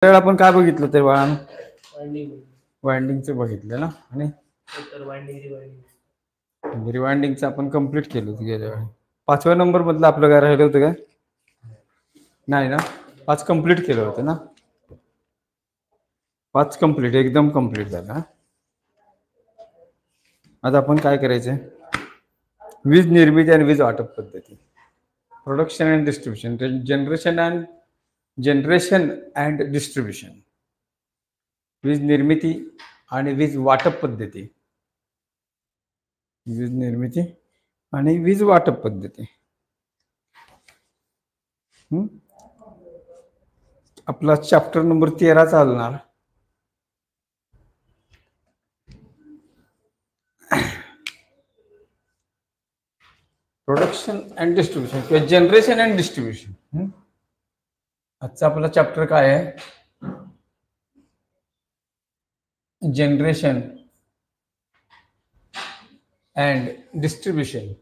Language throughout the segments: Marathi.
वेळ आपण काय बघितलं ते बाळानं वाइंडिंग वाइंडिंगचं बघितलं ना आणि रिवाइंडिंगचं आपण कंप्लीट केलं होतं गेल्या वेळी. 5व्या नंबर मधलं आपलं काय राहिलं होतं काय? नाही ना, 5 कंप्लीट केलं होतं ना. 5 कंप्लीट एकदम कंप्लीट झालं. आता आपण काय करायचं, वीज निर्मिती आणि वीज वाटप पद्धती, production and distribution, generation and distribution, वीज निर्मिती आणि वीज वाटप पद्धती, वीज निर्मिती आणि वीज वाटप पद्धती. आपला चॅप्टर नंबर 13 चालणार. प्रोडक्शन अँड डिस्ट्रीब्युशन किंवा जनरेशन अँड डिस्ट्रीब्युशन. आजचा आपला चॅप्टर काय आहे? Generation and distribution.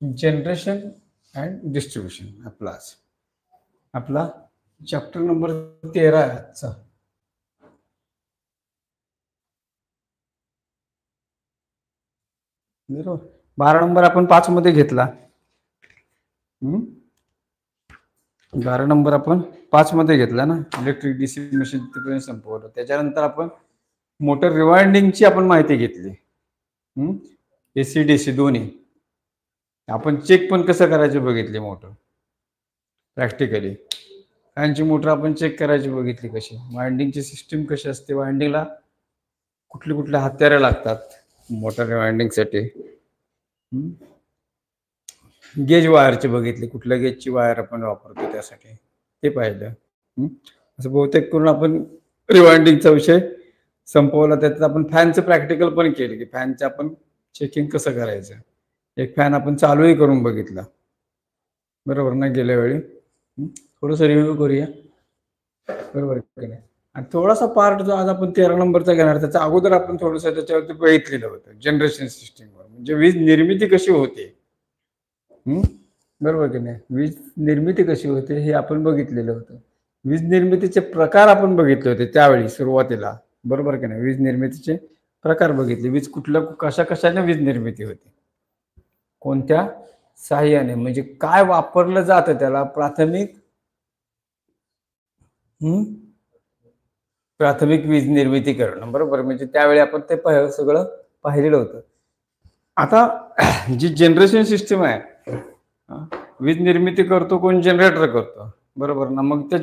Generation and distribution आपला चॅप्टर नंबर 13 आहे आजचा. बरोबर. 12 नंबर आपण 5 मध्ये घेतला. 12 नंबर आपण 5 मध्ये घेतला ना, इलेक्ट्रिक डीसी मशीन तिथपर्यंत संपवलं. त्याच्यानंतर आपण मोटर रिवाइंडिंगची आपण माहिती घेतली. एसी डीसी दोन्ही आपण चेक पण कसं करायचे बघितले मोटर प्रॅक्टिकली. फॅनची मोटर आपण चेक करायची बघितली कशी, वाइंडिंगची सिस्टीम कशी असते, वाइंडिंगला कुठले हत्यारे लागतात मोटर रिवाइंडिंगसाठी. गेज वायरची बघितली, कुठल्या गेजची वायर आपण वापरतो त्यासाठी ते पाहिलं. असं बहुतेक करून आपण रिवाइंडिंगचा विषय संपवला. त्यात आपण फॅनचं प्रॅक्टिकल पण केलं की फॅनचं आपण चेकिंग कसं करायचं. एक फॅन आपण चालूही करून बघितला, बरोबर ना, गेल्या वेळी. थोडंसं रिव्ह्यू करूया, बरोबर की नाही. आणि थोडासा पार्ट जो आज आपण 13 नंबरचा घेणार, त्याच्या अगोदर आपण थोडंसं त्याच्यावरती बघितलेलं होतं जनरेशन सिस्टीमवर, म्हणजे वीज निर्मिती कशी होते. बरोबर की नाही, वीज निर्मिती कशी होते हे आपण बघितलेलं होतं. वीज निर्मितीचे प्रकार आपण बघितले होते त्यावेळी सुरुवातीला, बरोबर की नाही. वीज निर्मितीचे प्रकार बघितले, वीज कुठल्या कशाने वीज निर्मिती होते, कोणत्या साह्याने, म्हणजे काय वापरलं जातं त्याला, प्राथमिक वीज निर्मिती करणं, बरोबर. म्हणजे त्यावेळी आपण ते सगळं पाहिलेलं होतं. आता जी जनरेशन सिस्टीम आहे, वीज निर्मिती करतो कोण, जनरेटर करतो, बरोबर ना. मग त्या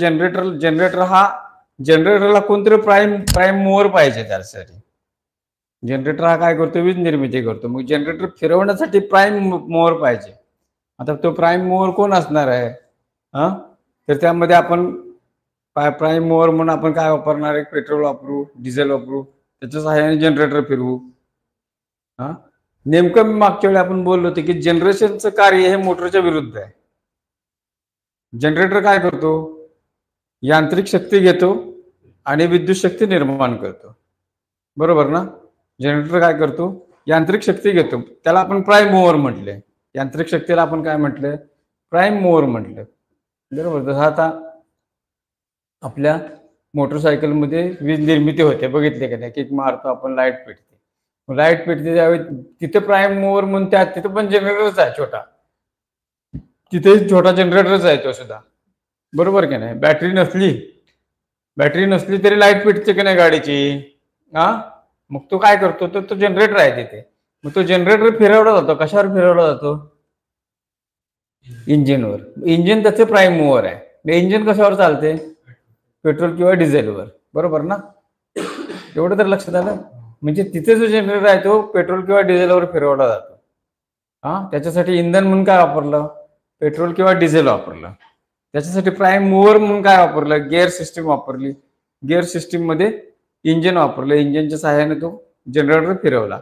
जनरेटरला कोणतरी प्राईम मूव्हर पाहिजे. त्यासाठी जनरेटर हा काय करतो, वीज निर्मिती करतो. मग जनरेटर फिरवण्यासाठी प्राईम मूव्हर पाहिजे. आता तो प्राईम मूव्हर कोण असणार आहे, तर त्यामध्ये आपण प्राईम मूव्हर म्हणून आपण काय वापरणार आहे, पेट्रोल वापरू, डिझेल वापरू, त्याच्या सहाय्याने जनरेटर फिरवू. नेमकं मी मागच्या वेळी आपण बोललो होतो की जनरेशनचं कार्य हे मोटरच्या विरुद्ध आहे. जनरेटर काय करतो, यांत्रिक शक्ती घेतो आणि विद्युत शक्ती निर्माण करतो, बरोबर ना. जनरेटर काय करतो, यांत्रिक शक्ती घेतो, त्याला आपण प्राईम मूव्हर म्हटले. यांत्रिक शक्तीला आपण काय म्हटलं, प्राईम मूव्हर म्हटलं, बरोबर. जसं आता आपल्या मोटरसायकलमध्ये वीज निर्मिती होते, बघितले का नाही, किक मारतो आपण, लाईट पेटते त्यावेळी तिथे प्राईम मूव्हर म्हणून तिथे पण जनरेटरच आहे छोटा, तिथे छोटा जनरेटरच आहे तो सुद्धा, बरोबर की नाही. बॅटरी नसली तरी लाईट पेटते की नाही गाडीची. मग तो काय करतो, तो जनरेटर आहे तिथे. मग तो जनरेटर फिरवला जातो, कशावर फिरवला जातो, इंजिनवर. इंजिन त्याचे प्राईम मूव्हर आहे. इंजिन कशावर चालते, पेट्रोल किंवा डिझेलवर, बरोबर ना. एवढं तर लक्षात आलं. म्हणजे तिथे जो जनरेटर आहे तो पेट्रोल किंवा डिझेलवर फिरवला जातो. त्याच्यासाठी इंधन म्हणून काय वापरलं, पेट्रोल किंवा डिझेल वापरलं. त्याच्यासाठी प्राईम मूव्हर म्हणून काय वापरलं, गिअर सिस्टीम वापरली. गिअर सिस्टीम मध्ये इंजिन वापरलं, इंजिनच्या सहाय्याने तो जनरेटर फिरवला.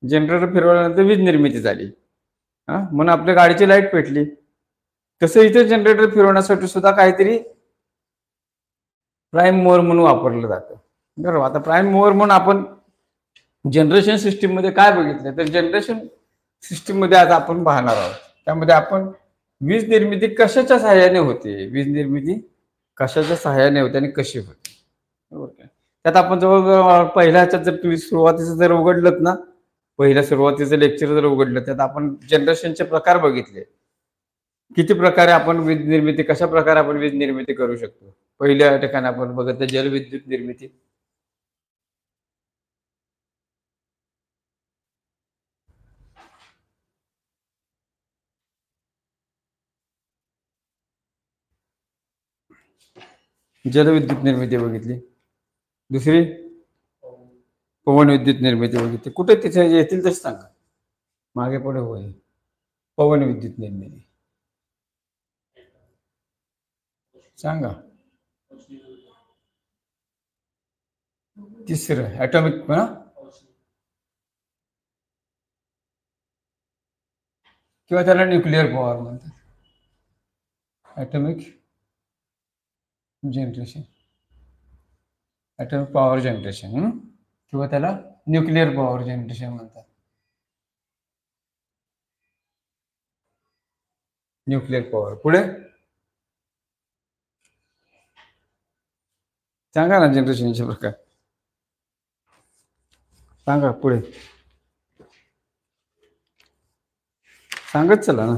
जनरेटर फिरवल्यानंतर वीज निर्मिती झाली, म्हणून आपल्या गाडीची लाईट पेटली. तसं इथे जनरेटर फिरवण्यासाठी सुद्धा काहीतरी प्राईम मूव्हर म्हणून वापरलं जातं, बरोबर. आता प्राईम मूव्हर म्हणून आपण जनरेशन सिस्टीम मध्ये काय बघितलं तर जनरेशन सिस्टीम मध्ये आज आपण पाहणार आहोत. त्यामध्ये आपण वीज निर्मिती कशाच्या सहाय्याने होते, वीज निर्मिती कशाच्या सहाय्याने होते आणि कशी होते, बरोबर का. त्यात आपण जवळजवळ पहिल्या ह्याच्यात जर तुम्ही सुरुवातीचं जर उघडलं ना, पहिल्या सुरुवातीचं लेक्चर जर उघडलं त्यात आपण जनरेशनचे प्रकार बघितले. किती प्रकारे आपण वीज निर्मिती, कशा प्रकारे आपण वीज निर्मिती करू शकतो. पहिल्या ठिकाणी आपण बघितलं जलविद्युत निर्मिती. जलविद्युत निर्मिती बघितली. दुसरी पवन विद्युत निर्मिती बघितली. कुठे तिथे येतील तसे सांगा, मागे पुढे होईल. पवन विद्युत निर्मिती सांगा. तिसरं ॲटॉमिक किंवा त्याला न्यूक्लिअर पॉवर म्हणतात. Atomic generation, atomic power generation किंवा त्याला न्यूक्लिअर पॉवर जनरेशन म्हणतात. Nuclear power. पुढे सांगा ना जनरेशनचे प्रकार सांगा. पुढे सांगत चला ना,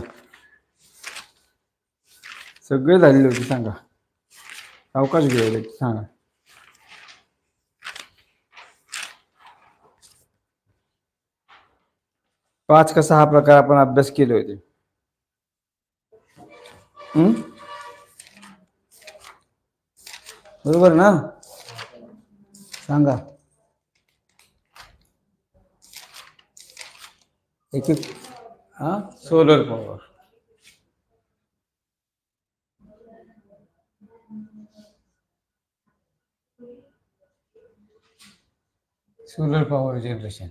सगळे झालेले होते. सांगा, अवकाश घेऊया सांगा. पाच का सहा प्रकार आपण अभ्यास केले होते. बरोबर ना, सांगा. एक एक. Solar power, solar power generation.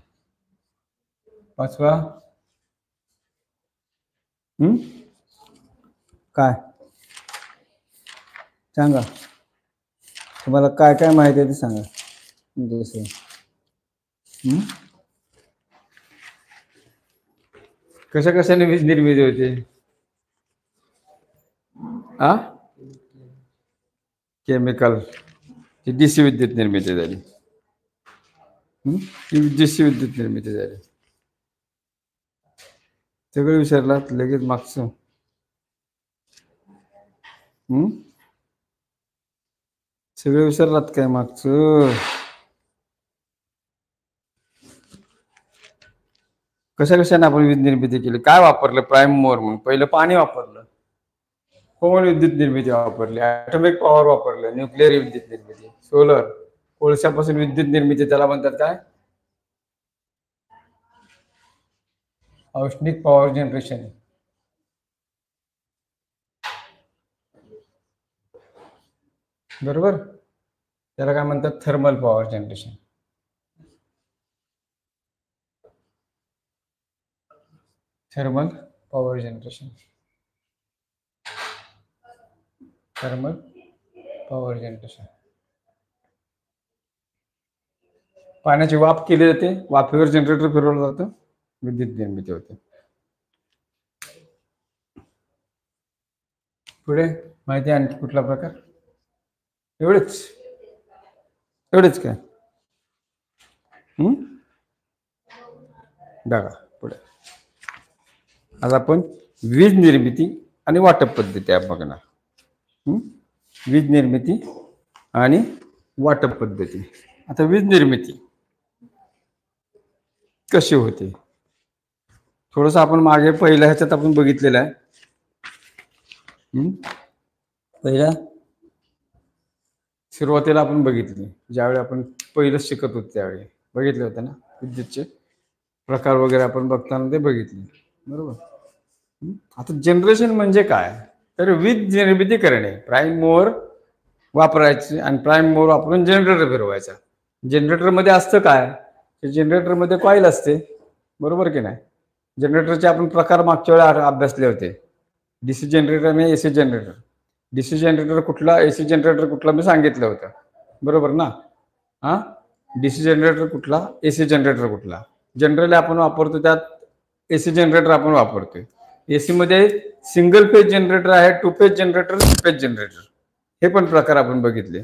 पाचवा काय सांगा, तुम्हाला काय काय माहिती आहे ते सांगा. कशा कशाने वीज निर्मिती होते. केमिकल, डीसी विद्युत निर्मिती झाली. डीसी विद्युत निर्मिती झाली. सगळं विसरलात लगेच मागचं. सगळं विसरलात काय मागचं. कशा कशाने आपण वीज निर्मिती केली, काय वापरलं. प्राईम मोर म्हणून पहिलं पाणी वापरलं. पवन विद्युत निर्मिती वापरली. ॲटॉमिक पॉवर वापरलं. न्यूक्लिअर विद्युत निर्मिती. सोलर, कोळशापासून विद्युत निर्मिती, त्याला म्हणतात काय, औष्णिक पॉवर जनरेशन. बरोबर, त्याला काय म्हणतात, thermal power generation. Thermal power generation, thermal power generation. पाण्याची वाफ केली जाते, वाफेवर जनरेटर फिरवलं जातं, विद्युत निर्मिती होते. पुढे माहिती आणखी कुठला प्रकार. एवढेच एवढेच काय. बघा पुढे आज आपण वीज निर्मिती आणि वाटप पद्धती आहे बघणार. वीज निर्मिती आणि वाटप पद्धती. आता वीज निर्मिती कशी होते थोडंसं आपण मागे पहिल्या ह्याच्यात आपण बघितलेलं आहे. पहिल्या सुरुवातीला आपण बघितली, ज्यावेळी आपण पहिलं शिकत होतो त्यावेळी बघितले होते ना विद्युतचे प्रकार वगैरे आपण बघताना ते बघितले. बरोबर. आता जनरेशन म्हणजे काय तर वीज निर्मिती करणे, प्राईम मूवर वापरायची आणि प्राईम मूवर वापरून जनरेटर फिरवायचा. जनरेटरमध्ये असतं काय, जनरेटरमध्ये कॉईल असते. बरोबर की नाही. जनरेटरचे आपण प्रकार मागच्या वेळेला अभ्यासले होते. डीसी जनरेटर आणि एसी जनरेटर. डीसी जनरेटर कुठला, एसी जनरेटर कुठला मी सांगितलं होतं. बरोबर ना. डीसी जनरेटर कुठला, एसी जनरेटर कुठला. जनरली आपण वापरतो त्यात एसी जनरेटर आपण वापरतोय. एसी मध्ये सिंगल फेज जनरेटर आहे, 2 फेज जनरेटर, 3 फेज जनरेटर, हे पण प्रकार आपण बघितले.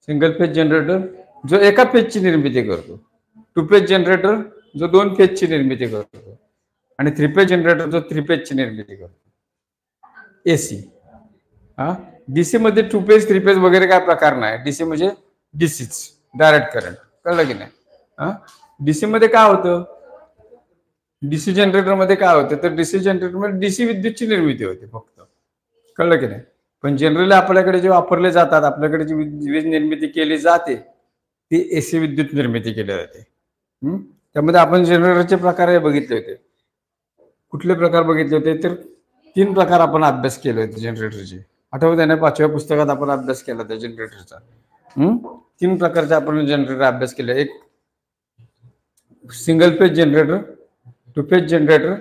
सिंगल फेज जनरेटर जो एका फेजची निर्मिती करतो, 2 फेज जनरेटर जो 2 फेजची निर्मिती करतो, आणि 3 फेज जनरेटर जो 3 फेजची निर्मिती करतो. एसी. डीसी मध्ये 2 फेज 3 फेज वगैरे काय प्रकार नाही. डीसी म्हणजे डीसीच, डायरेक्ट करंट. कळलं की नाही. डीसी मध्ये काय होतं, डीसी जनरेटर मध्ये काय होतं, तर डीसी जनरेटर मध्ये डीसी विद्युतची निर्मिती होते फक्त. कळलं की नाही. पण जनरली आपल्याकडे जे वापरले जातात, आपल्याकडे जी वीज निर्मिती केली जाते ती एसी विद्युत निर्मिती केली जाते. त्यामध्ये आपण जनरेटरचे प्रकार बघितले होते. कुठले प्रकार बघितले होते, तर 3 प्रकार आपण अभ्यास केले होते जनरेटरचे. आठवत आहे ना, 5व्या पुस्तकात आपण अभ्यास केला होता जनरेटरचा. 3 प्रकारचे आपण जनरेटर अभ्यास केले. एक single phase generator, 2 phase generator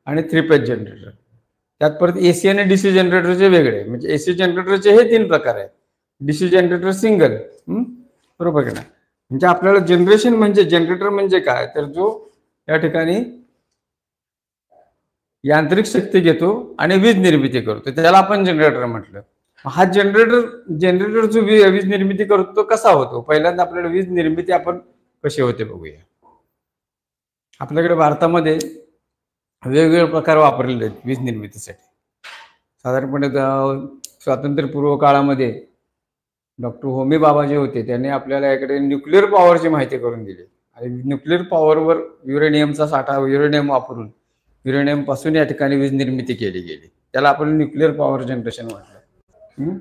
आणि 3 फेज जनरेटर. त्यात परत एसी आणि डीसी जनरेटरचे वेगळे. म्हणजे एसी जनरेटरचे हे 3 प्रकार आहेत, डीसी जनरेटर सिंगल. बरोबर की नाही. म्हणजे आपल्याला जनरेशन म्हणजे जनरेटर म्हणजे काय, तर जो या ठिकाणी यांत्रिक शक्ती घेतो आणि वीज निर्मिती करतो, त्याला आपण जनरेटर म्हटलं. हा जनरेटर जो वीज निर्मिती करतो तो कसा होतो. पहिल्यांदा आपल्याला वीज निर्मिती आपण कशी होते बघूया. आपल्याकडे भारतामध्ये वेगवेगळे प्रकार वापरलेले आहेत वीज निर्मितीसाठी. साधारणपणे स्वातंत्र्यपूर्व काळामध्ये डॉक्टर होमी बाबा जे होते त्यांनी आपल्याला याकडे न्यूक्लिअर पॉवरची माहिती करून दिली. आणि न्यूक्लिअर पॉवरवर युरेनियमचा साठा, युरेनियम वापरून युरेनियम पासून या ठिकाणी वीज निर्मिती केली गेली. त्याला आपण न्यूक्लिअर पॉवर जनरेशन म्हटलं.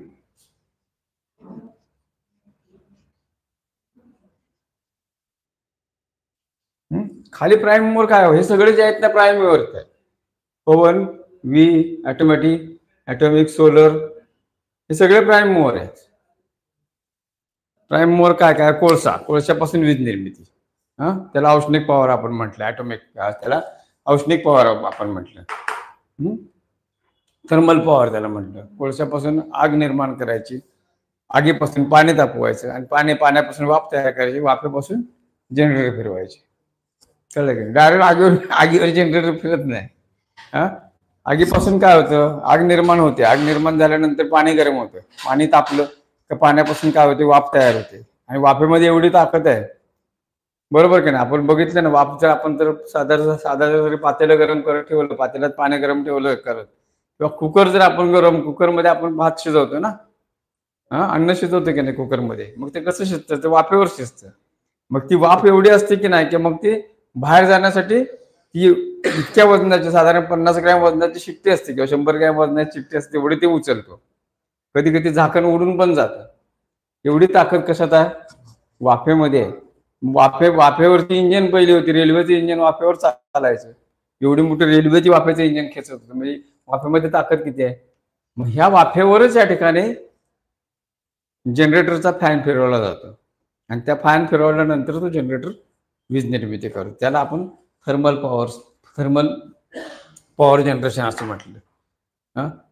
खाली प्राईम मूवर काय, हे सगळे जे आहेत त्या प्राईम मूवर आहेत. पवन, वी, ऑटोमॅटिक, ॲटॉमिक, सोलर, हे सगळे प्राईम मूवर आहेत. प्राईम मूवर काय काय, कोळशापासून वीज निर्मिती, त्याला औष्णिक पॉवर आपण म्हटलं. ॲटॉमिक त्याला औष्णिक पॉवर आपण म्हटलं. थर्मल पॉवर त्याला म्हटलं. कोळशापासून आग निर्माण करायची, आगीपासून पाणी तापवायचं आणि पाण्यापासून वाफ तयार करायची, वाफेपासून जनरेटर फिरवायचे. कळलं की डायरेक्ट आगीवर जनरेटर फिरत नाही. आगीपासून काय होतं, आग निर्माण होते. आग निर्माण झाल्यानंतर पाणी गरम होतं. पाणी तापलं तर पाण्यापासून काय होते, वाफ तयार होते. आणि वाफेमध्ये एवढी ताकद आहे, बरोबर की नाही. आपण बघितलं ना, वाफ जर आपण तर साधारण जरी पातेलं गरम करत ठेवलं, पातेल्यात पाणी गरम ठेवलं करत, किंवा कुकर जर आपण कुकरमध्ये आपण भात शिजवतो ना, अन्न शिजवतो की नाही कुकरमध्ये, मग ते कसं शिजतं, ते वाफेवर शिजतं. मग ती वाफ एवढी असते की नाही, की मग ती बाहेर जाण्यासाठी ती इतक्या वजनाची, साधारण 50 ग्रॅम वजनाची शिट्टी असते किंवा 100 ग्रॅम वजनाची शिट्टी असते, एवढी ते उचलतो. कधी कधी झाकण उडून पण जातं. एवढी ताकद कशात आहे, वाफेमध्ये आहे. वाफेवरती इंजिन पहिली होती, रेल्वेचं इंजिन वाफेवर चालायचं. एवढी मोठी रेल्वेची वाफेचं इंजिन खेचत होतं. म्हणजे वाफेमध्ये ताकद किती आहे. मग ह्या वाफेवरच या ठिकाणी जनरेटरचा फॅन फिरवला जातो, आणि त्या फॅन फिरवल्यानंतर तो जनरेटर वीज निर्मिती करतो. त्याला आपण थर्मल पॉवर जनरेशन असं म्हटलं.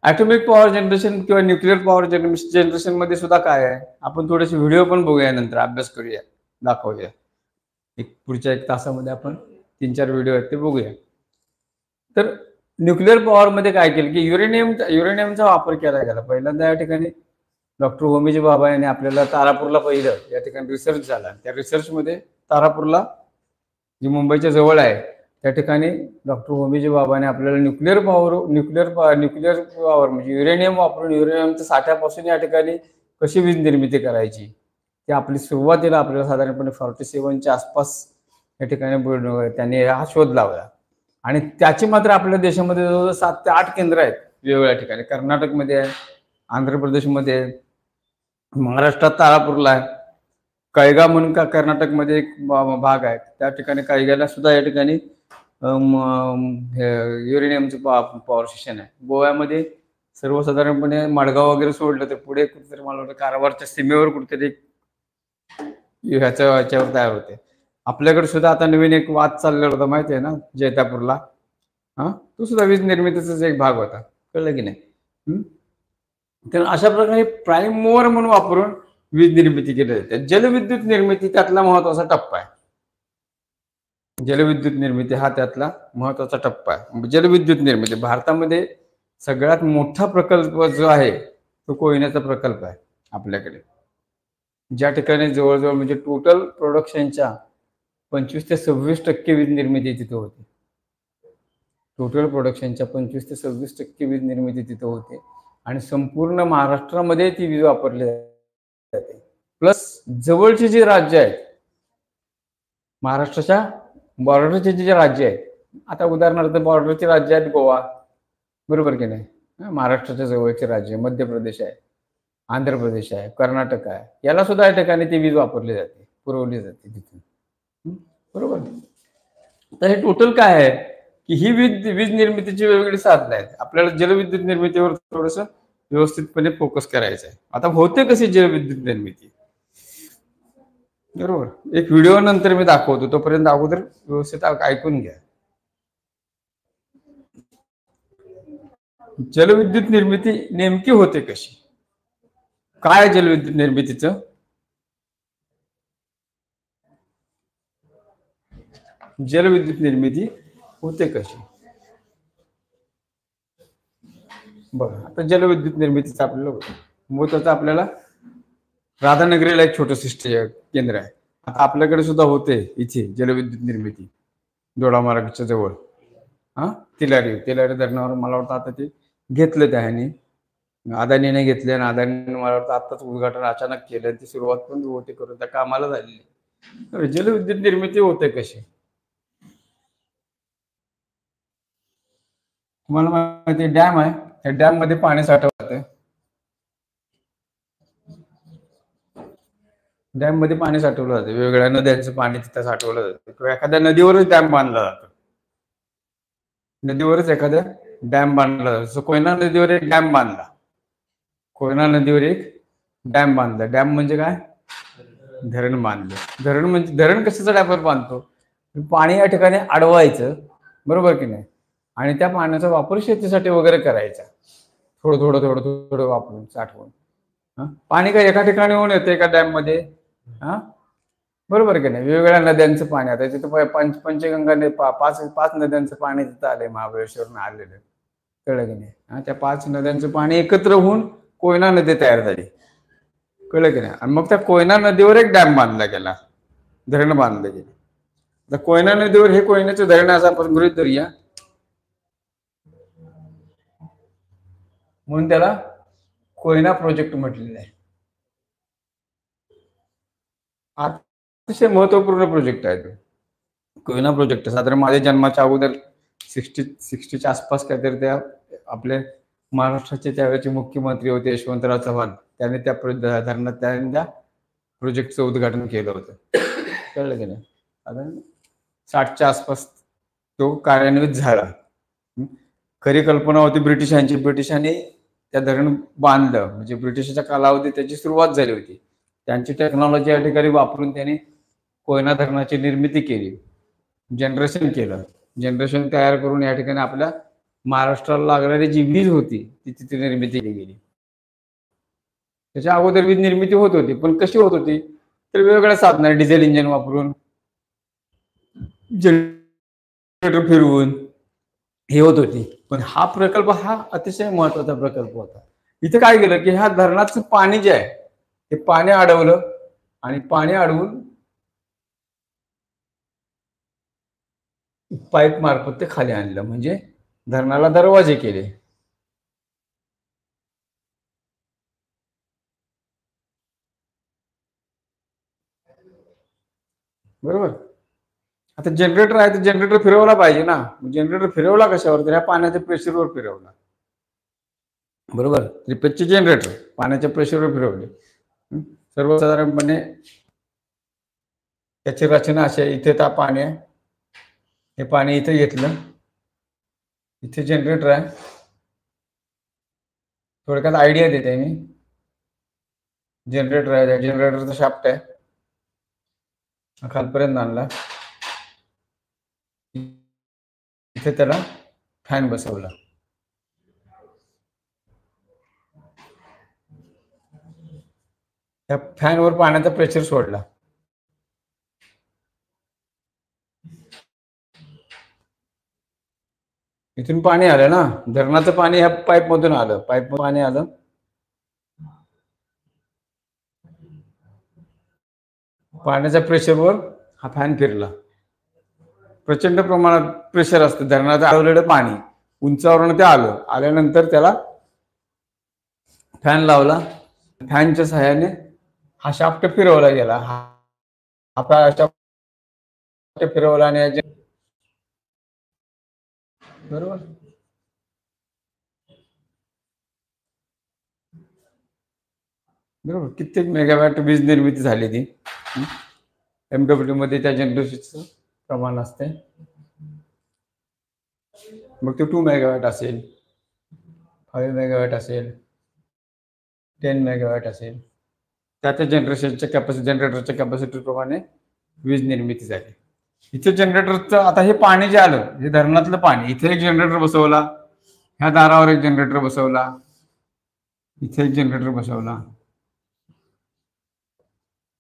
ॲटॉमिक पॉवर जनरेशन किंवा न्यूक्लिअर पॉवर जनरेशन मध्ये सुद्धा काय आहे, आपण थोडेसे व्हिडिओ पण बघूया, नंतर अभ्यास करूया, दाखवूया. पुढच्या 1 तासामध्ये आपण 3-4 व्हिडिओ आहेत ते बघूया. तर न्यूक्लिअर पॉवर मध्ये काय केलं की युरेनियमचा वापर केला गेला. पहिल्यांदा या ठिकाणी डॉक्टर होमीजी बाबा यांनी आपल्याला तारापूरला पहिलं या ठिकाणी रिसर्च झाला. त्या रिसर्चमध्ये तारापूरला, जी मुंबईच्या जवळ आहे, त्या ठिकाणी डॉक्टर होमीजी बाबाने आपल्याला न्यूक्लिअर पॉवर म्हणजे युरेनियम वापरून युरेनियमच्या साठ्यापासून या ठिकाणी कशी वीज निर्मिती करायची, ते आपली सुरुवातीला आपल्याला साधारणपणे 47च्या आसपास या ठिकाणी त्यांनी हा शोध लावला. आणि त्याची मात्र आपल्या देशामध्ये जवळजवळ 7 ते 8 केंद्र आहेत वेगवेगळ्या ठिकाणी. कर्नाटकमध्ये आहे, आंध्र प्रदेशमध्ये आहे, महाराष्ट्रात तारापूरला आहे, कैगा म्हणून का कर्नाटकमध्ये एक भाग आहे, त्या ठिकाणी कैगाला सुद्धा या ठिकाणी युरेनियमचं पॉवर स्टेशन आहे. गोव्यामध्ये सर्वसाधारणपणे मडगाव वगैरे सोडलं तर पुढे कुठेतरी मला वाटतं कारवारच्या सीमेवर कुठेतरी ह्याच्यावर तयार होते. आपल्याकडे सुद्धा आता नवीन एक वाद चाललेला होता, माहिती आहे ना, जैतापूरला. तो सुद्धा वीज निर्मितीचाच एक भाग होता. कळलं की नाही. तर अशा प्रकारे प्राईम मूवर म्हणून वापरून वीज निर्मिती केली जाते. जलविद्युत निर्मिती त्यातला महत्वाचा टप्पा आहे. जलविद्युत निर्मिती हा त्यातला महत्वाचा टप्पा आहे. जलविद्युत निर्मिती भारतामध्ये सगळ्यात मोठा प्रकल्प जो आहे तो कोयनेचा प्रकल्प आहे आपल्याकडे, ज्या ठिकाणी जवळजवळ म्हणजे टोटल प्रोडक्शनच्या 25 ते 26% वीज निर्मिती तिथे होते. टोटल प्रोडक्शनच्या 25 ते 26% वीज निर्मिती तिथे होते आणि संपूर्ण महाराष्ट्रामध्ये ती वीज वापरली जाते. प्लस जवळची जी राज्य आहेत, महाराष्ट्राच्या बॉर्डरचे जे राज्य आहेत, आता उदाहरणार्थ बॉर्डरचे राज्य आहेत गोवा, बरोबर की नाही, महाराष्ट्राच्या जवळचे राज्य मध्य प्रदेश आहे, आंध्र प्रदेश आहे, कर्नाटक आहे, याला सुद्धा या ठिकाणी ती वीज वापरली जाते, पुरवली जाते तिथून, बरोबर. तर हे टोटल काय आहे की ही वीज निर्मितीची वेगवेगळी साधनं आहेत. आपल्याला जलविद्युत निर्मितीवर थोडस व्यवस्थितपणे फोकस करायचं आहे. आता होते कशी जलविद्युत निर्मिती, बरोबर. एक व्हिडिओ नंतर मी दाखवतो, तोपर्यंत अगोदर व्यवस्थित ऐकून घ्या. जलविद्युत निर्मिती नेमकी होते कशी, काय जलविद्युत निर्मितीचं, जलविद्युत निर्मिती होते कशी बघा. आता जलविद्युत निर्मितीचं आपल्याला महत्वाचं, आपल्याला राधानगरीला एक छोटंसं केंद्र आहे. आता आपल्याकडे सुद्धा होते इथे जलविद्युत निर्मिती दोडामार्गच्या जवळ, तिलारी धरणावर मला वाटतं आता ते घेतलं त्याने, अदानीने घेतले आणि अदानीने मला वाटतं आताच उद्घाटन अचानक केलं, ती सुरुवात पण होते करून त्या कामाला झालेली. जलविद्युत निर्मिती होते कशी, तुम्हाला माहिती डॅम आहे, त्या डॅम मध्ये पाणी साठवलं, डॅम मध्ये पाणी साठवलं जाते, वेगवेगळ्या नद्यांचं पाणी तिथं साठवलं जातं, किंवा एखाद्या नदीवरच डॅम बांधला जातो, नदीवरच एखाद्या डॅम बांधला जातो. जसं कोयना नदीवर एक डॅम बांधला, कोयना नदीवर एक डॅम बांधला. डॅम म्हणजे काय, धरण बांधलं. धरण म्हणजे, धरण कशाचा डॅमवर बांधतो, पाणी या ठिकाणी अडवायचं, बरोबर की नाही, आणि त्या पाण्याचा वापर शेतीसाठी वगैरे करायचा, थोडं थोडं थोडं थोडं वापरून साठवून. पाणी काय एका ठिकाणी होऊन येतं एका डॅम मध्ये, बरोबर की नाही. वेगवेगळ्या नद्यांचं पाणी, आता तिथं पंचगंगा पाच नद्यांचं पाणी तिथं आलंय, महाबळेश्वरनं आलेलं, कळलं की नाही. त्या 5 नद्यांचं पाणी एकत्र होऊन कोयना नदी तयार झाली, कळलं की नाही. आणि मग त्या कोयना नदीवर एक डॅम बांधला गेला, धरण बांधलं गेलं. तर कोयना नदीवर हे कोयनाचं धरण असं आपण गृहीत धरूया, म्हणून त्याला कोयना प्रोजेक्ट म्हटलेलं आहे. अतिशय महत्वपूर्ण प्रोजेक्ट आहे तो कोयना प्रोजेक्ट. साधारण माझ्या जन्माच्या अगोदर 60च्या आसपास काहीतरी त्या आपले महाराष्ट्राचे त्यावेळेचे मुख्यमंत्री होते यशवंतराव चव्हाण, त्यांनी त्या धरणात त्या प्रोजेक्टचं उद्घाटन केलं होतं, कळलं की नाही. साधारण 60च्या आसपास तो कार्यान्वित झाला. खरी कल्पना होती ब्रिटिशांची, ब्रिटिशांनी त्या धरण बांधलं, म्हणजे ब्रिटिशाच्या कालावधीत त्याची सुरुवात झाली होती. त्यांची टेक्नॉलॉजी या ठिकाणी वापरून त्यांनी कोयना धरणाची निर्मिती केली, जनरेशन केलं, जनरेशन तयार करून या ठिकाणी आपल्या महाराष्ट्राला लागणारी जी वीज होती ती तिथे निर्मिती केली गेली. त्याच्या अगोदर वीज निर्मिती होत होती, पण कशी होत होती तर वेगवेगळ्या साधनं, डिझेल इंजिन वापरून, जनरेटर फिरवून हे होत होती. पण हा प्रकल्प हा अतिशय महत्वाचा प्रकल्प होता. इथे काय केलं की ह्या धरणाचं पाणी जे आहे ते पाणी अडवलं, आणि पाणी अडवून पाईप मार्फत ते खाली आणलं, म्हणजे धरणाला दरवाजे केले. बरोबर. आता जनरेटर आहे तर जनरेटर फिरवला पाहिजे ना, जनरेटर फिरवला कशावर, तर ह्या पाण्याच्या प्रेशरवर फिरवला, बरोबर. त्रिपेजचे जनरेटर पाण्याच्या प्रेशरवर फिरवले. सर्वसाधारणपणे त्याची रचना अशी आहे, इथे त्या पाणी आहे, हे पाणी इथे घेतलं, इथे जनरेटर आहे, थोडक्यात आयडिया देते मी. जनरेटर आहे, जनरेटरचा शाफ्ट आहे, खालपर्यंत आणला, इथे त्याला फॅन बसवला, त्या फॅनवर पाण्याचा प्रेशर सोडला, इथून पाणी आलं ना, धरणाचं पाणी ह्या पाईप मधून आलं, पाईप पाणी आलं, पाण्याच्या प्रेशरवर हा फॅन फिरला. प्रचंड प्रमाणात प्रेशर असतं, धरणाचं आळवलेलं पाणी उंचावरून ते आल्यानंतर त्याला फॅन लावला, फॅनच्या सहाय्याने हा शाफ्ट फिरवला गेला, हा शाफ्ट फिरवला आणि बरोबर बरोबर कित्येक मेगावॅट वीज निर्मिती झाली ती. MW मध्ये त्या जनरेशनचं प्रमाण असते. मग ते 2 मेगावॅट असेल, 5 मेगावॅट असेल, 10 मेगावॅट असेल, त्या जनरेशनच्या जनरेटरच्या कॅपॅसिटी प्रमाणे वीज निर्मिती झाली. इथे जनरेटरचं आता हे पाणी जे आलं, हे धरणातलं पाणी, इथे एक जनरेटर बसवला, ह्या दारावर एक जनरेटर बसवला, इथे एक जनरेटर बसवला,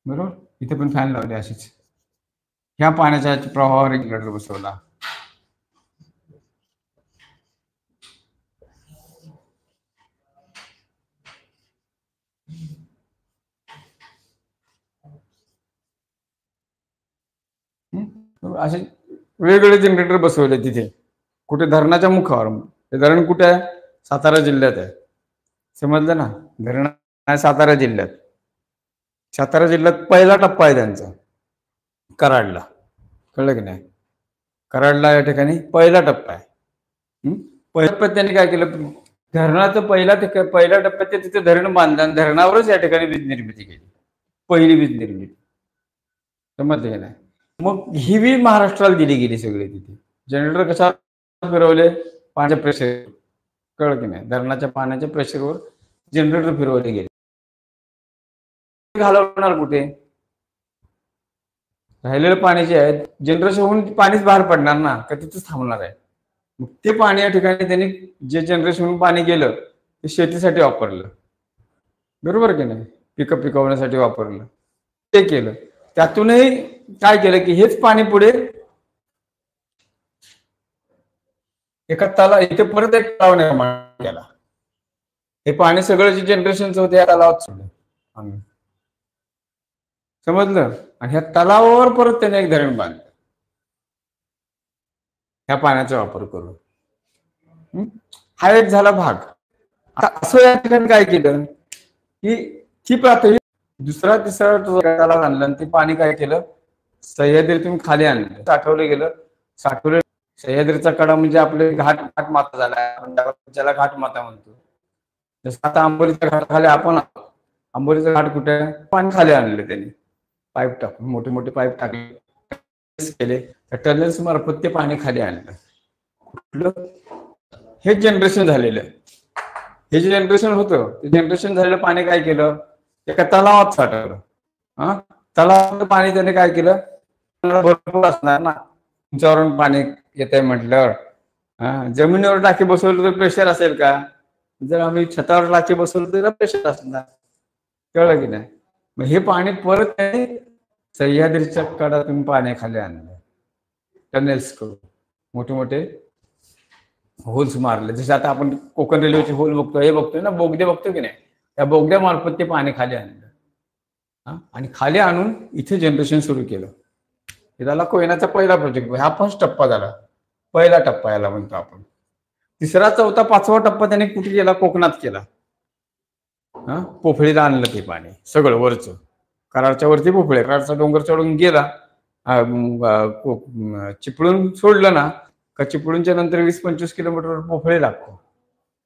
बरोबर. इथे पण फॅन लावले असेच, ह्या पाण्याच्या प्रवाहावर एक जनरेटर बसवला. असे वेगवेगळे जनरेटर बसवले तिथे. कुठे धरणाच्या मुखावर, हे धरण कुठे आहे? सातारा जिल्ह्यात आहे, समजलं ना. धरण आहे सातारा जिल्ह्यात. सातारा जिल्ह्यात पहिला टप्पा आहे त्यांचा कराडला, कळलं की नाही. कराडला या ठिकाणी पहिला टप्पा आहे. पहिल्या टप्प्यात त्यांनी काय केलं, धरणाचं पहिल्या टप्प्यात ते तिथे धरण बांधलं आणि धरणावरच या ठिकाणी वीज निर्मिती केली, पहिली वीज निर्मिती, समजलं की नाही. मग ही वीज महाराष्ट्राला दिली गेली सगळी. तिथे जनरेटर कशा फिरवले? पाण्याच्या प्रेशर, कळलं की नाही. धरणाच्या पाण्याच्या प्रेशरवर जनरेटर फिरवले गेले. घालवणार कुठे? राहिलेलं पाणी जे आहे जनरेशन होऊन पाणीच बाहेर पडणार ना, का तिथेच थांबणार आहे. मग ते पाणी या ठिकाणी त्यांनी जे जनरेशन होऊन पाणी गेलं ते शेतीसाठी वापरलं, बरोबर की नाही. पिकं पिकवण्यासाठी वापरलं, ते केलं. त्यातूनही काय केलं की हेच पाणी पुढे एका तलाव, इथे परत एक तलाव निर्माण केला. हे पाणी सगळं जे जनरेशनचं होतं या तलावात सोडलं, समजलं. आणि ह्या तलावावर परत त्याने एक धरण बांधलं ह्या पाण्याचा वापर करून. हा एक झाला भाग. असं या ठिकाणी काय केलं की ही प्राथमिक, दुसरा तिसरा तलाव आणलं आणि ते पाणी काय केलं, सह्याद्रीतून खाली आणलं, साठवलं गेलं. सह्याद्रीचा कडा म्हणजे आपले घाट माता झाला, ज्याला घाट माता म्हणतो. जसं आता आंबोलीच्या घाटाखाली आपण, आंबोलीचा घाट कुठे आहे, पाणी खाली आणलं त्यांनी, पाईप टाकून मोठे मोठे पाईप टाकले केले, टनेल्स मार्फत ते पाणी खाली आणलं. कुठलं? हे जनरेशन झालेलं, हे जे जनरेशन होतं ते जनरेशन झालेलं पाणी काय केलं, एका तलावात साठवलं. तलावात पाणी त्याने काय केलं, भरपूर असणार ना, उंचावरून पाणी येत आहे म्हटल्यावर. जमिनीवर टाकी बसवलं तर प्रेशर असेल का? जर आम्ही छतावर टाकी बसवलं तर प्रेशर असणार, कळलं की नाही. मग हे पाणी परत त्याने सह्याद्रीच्या कडातून पाण्याखाली आणलं, टनेल्स करून मोठे मोठे होल्स मारले. जसे आता आपण कोकण रेल्वेचे होल बघतो, हे बघतोय ना, बोगदे बघतो की नाही, त्या बोगद्यामार्फत ते पाणी खाली आणलं आणि खाली आणून इथे जनरेशन सुरू केलं. हे झाला कोयनाचा पहिला प्रोजेक्ट. हा फर्स्ट टप्पा झाला, पहिला टप्पा याला म्हणतो आपण. तिसरा, चौथा, पाचवा टप्पा त्याने कुठे केला? कोकणात केला. पोफळीला आणलं ते पाणी सगळं वरचं, कराडच्या वरती पोफळे, कराडचा डोंगर चढून गेला, चिपळूण सोडलं ना का चिपळूणच्या नंतर 20-25 किलोमीटर पोफळे लागतो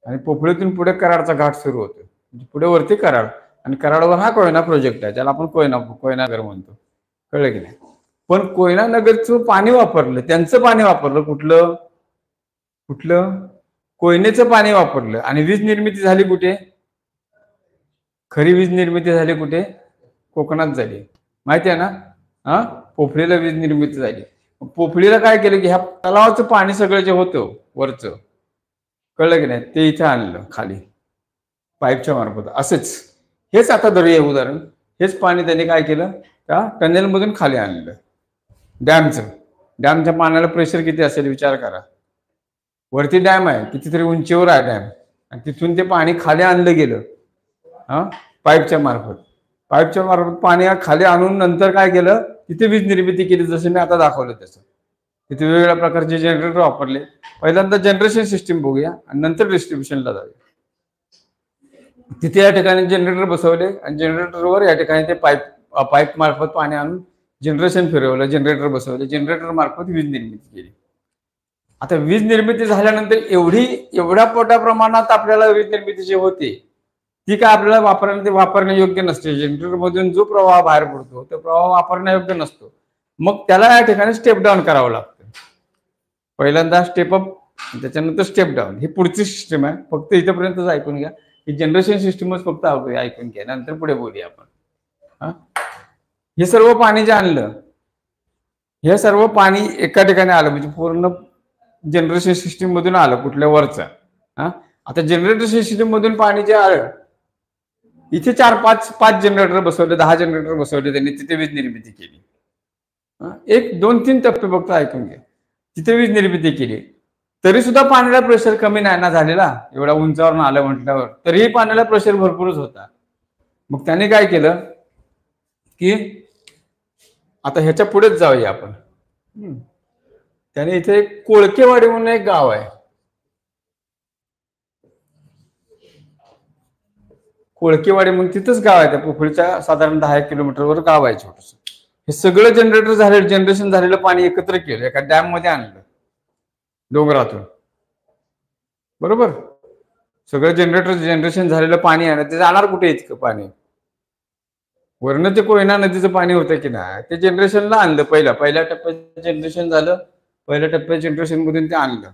आणि पोफळीतून पुढे कराडचा घाट सुरू होतो, म्हणजे पुढे वरती कराड, आणि कराडवर हा कोयना प्रोजेक्ट आहे, ज्याला आपण कोयनानगर म्हणतो, कळलं की नाही. पण कोयनानगरचं पाणी वापरलं, त्यांचं पाणी वापरलं, कुठलं कोयनेचं पाणी वापरलं. आणि वीज निर्मिती झाली कुठे? खरी वीज निर्मिती झाली कुठे? कोकणात झाली, माहिती आहे ना. पोफळीला वीज निर्मिती झाली. पोफळीला काय केलं की ह्या तलावाचं पाणी सगळं जे होतं वरचं, कळलं की नाही, ते इथे आणलं खाली पाईपच्या मार्फत. असेच हेच आता धरूया उदाहरण, हेच पाणी त्यांनी काय केलं, त्या टनेलमधून खाली आणलं. डॅमच्या पाण्याला प्रेशर किती असेल विचार करा. वरती डॅम आहे, कितीतरी उंचीवर आहे डॅम, आणि तिथून ते पाणी खाली आणलं गेलं पाईपच्या मार्फत पाणी खाली आणून नंतर काय केलं, तिथे वीज निर्मिती केली. जसं मी आता दाखवलं तसं तिथे वेगवेगळ्या प्रकारचे जनरेटर वापरले. पहिल्यांदा जनरेशन सिस्टीम बघूया आणि नंतर डिस्ट्रीब्युशनला जाऊया. तिथे या ठिकाणी जनरेटर बसवले आणि जनरेटरवर या ठिकाणी ते पाईप मार्फत पाणी आणून जनरेशन फिरवलं, जनरेटर बसवले, जनरेटर मार्फत वीज निर्मिती केली. आता वीज निर्मिती झाल्यानंतर एवढ्या मोठ्या प्रमाणात आपल्याला वीज निर्मिती जी होते ती काय आपल्याला वापरण्यायोग्य नसते. जनरेटर मधून जो प्रवाह बाहेर पडतो तो प्रवाह वापरण्यायोग्य नसतो. मग त्याला या ठिकाणी स्टेप डाऊन करावं लागतं. पहिल्यांदा स्टेप अप, त्याच्यानंतर स्टेप डाऊन. ही पुढची सिस्टीम आहे. फक्त इथपर्यंतच ऐकून घ्या. ही जनरेशन सिस्टीमच फक्त ऐकून घ्या, नंतर पुढे बोलूया आपण. हे सर्व पाणी जे आणलं, हे सर्व पाणी एका ठिकाणी आलं, म्हणजे पूर्ण जनरेशन सिस्टीम मधून आलं कुठल्या वरचं. आता जनरेटर सिस्टीम मधून पाणी जे आलं, इथे 4-5 जनरेटर बसवले, 10 जनरेटर बसवले त्यांनी, तिथे वीज निर्मिती केली. 1-2-3 टप्पे फक्त ऐकून घ्या. तिथे वीज निर्मिती केली, तरी सुद्धा पाण्याला प्रेशर कमी नाही ना झालेला. एवढ्या उंचावरून आलं म्हटल्यावर तरीही पाण्याला प्रेशर भरपूरच होता. मग त्याने काय केलं की आता ह्याच्या पुढेच जाऊया आपण. त्याने इथे कोळकेवाडी म्हणून एक गाव आहे. कोळकेवाडी म्हणून तिथंच गाव आहे. त्या पोखळीच्या साधारण 10 किलोमीटरवर गाव आहे छोटस. हे सगळं जनरेशन झालेलं पाणी एकत्र केलं, एका डॅम मध्ये आणलं डोंगरातून. बरोबर, सगळं जनरेशन झालेलं पाणी आहे ना, ते जाणार कुठे इतकं पाणी? वरनं ते कोयना नदीचं पाणी होतं की नाही, ते जनरेशनला आणलं. पहिल्या टप्प्यात जनरेशन झालं. पहिल्या टप्प्यात जनरेशन मधून ते आणलं,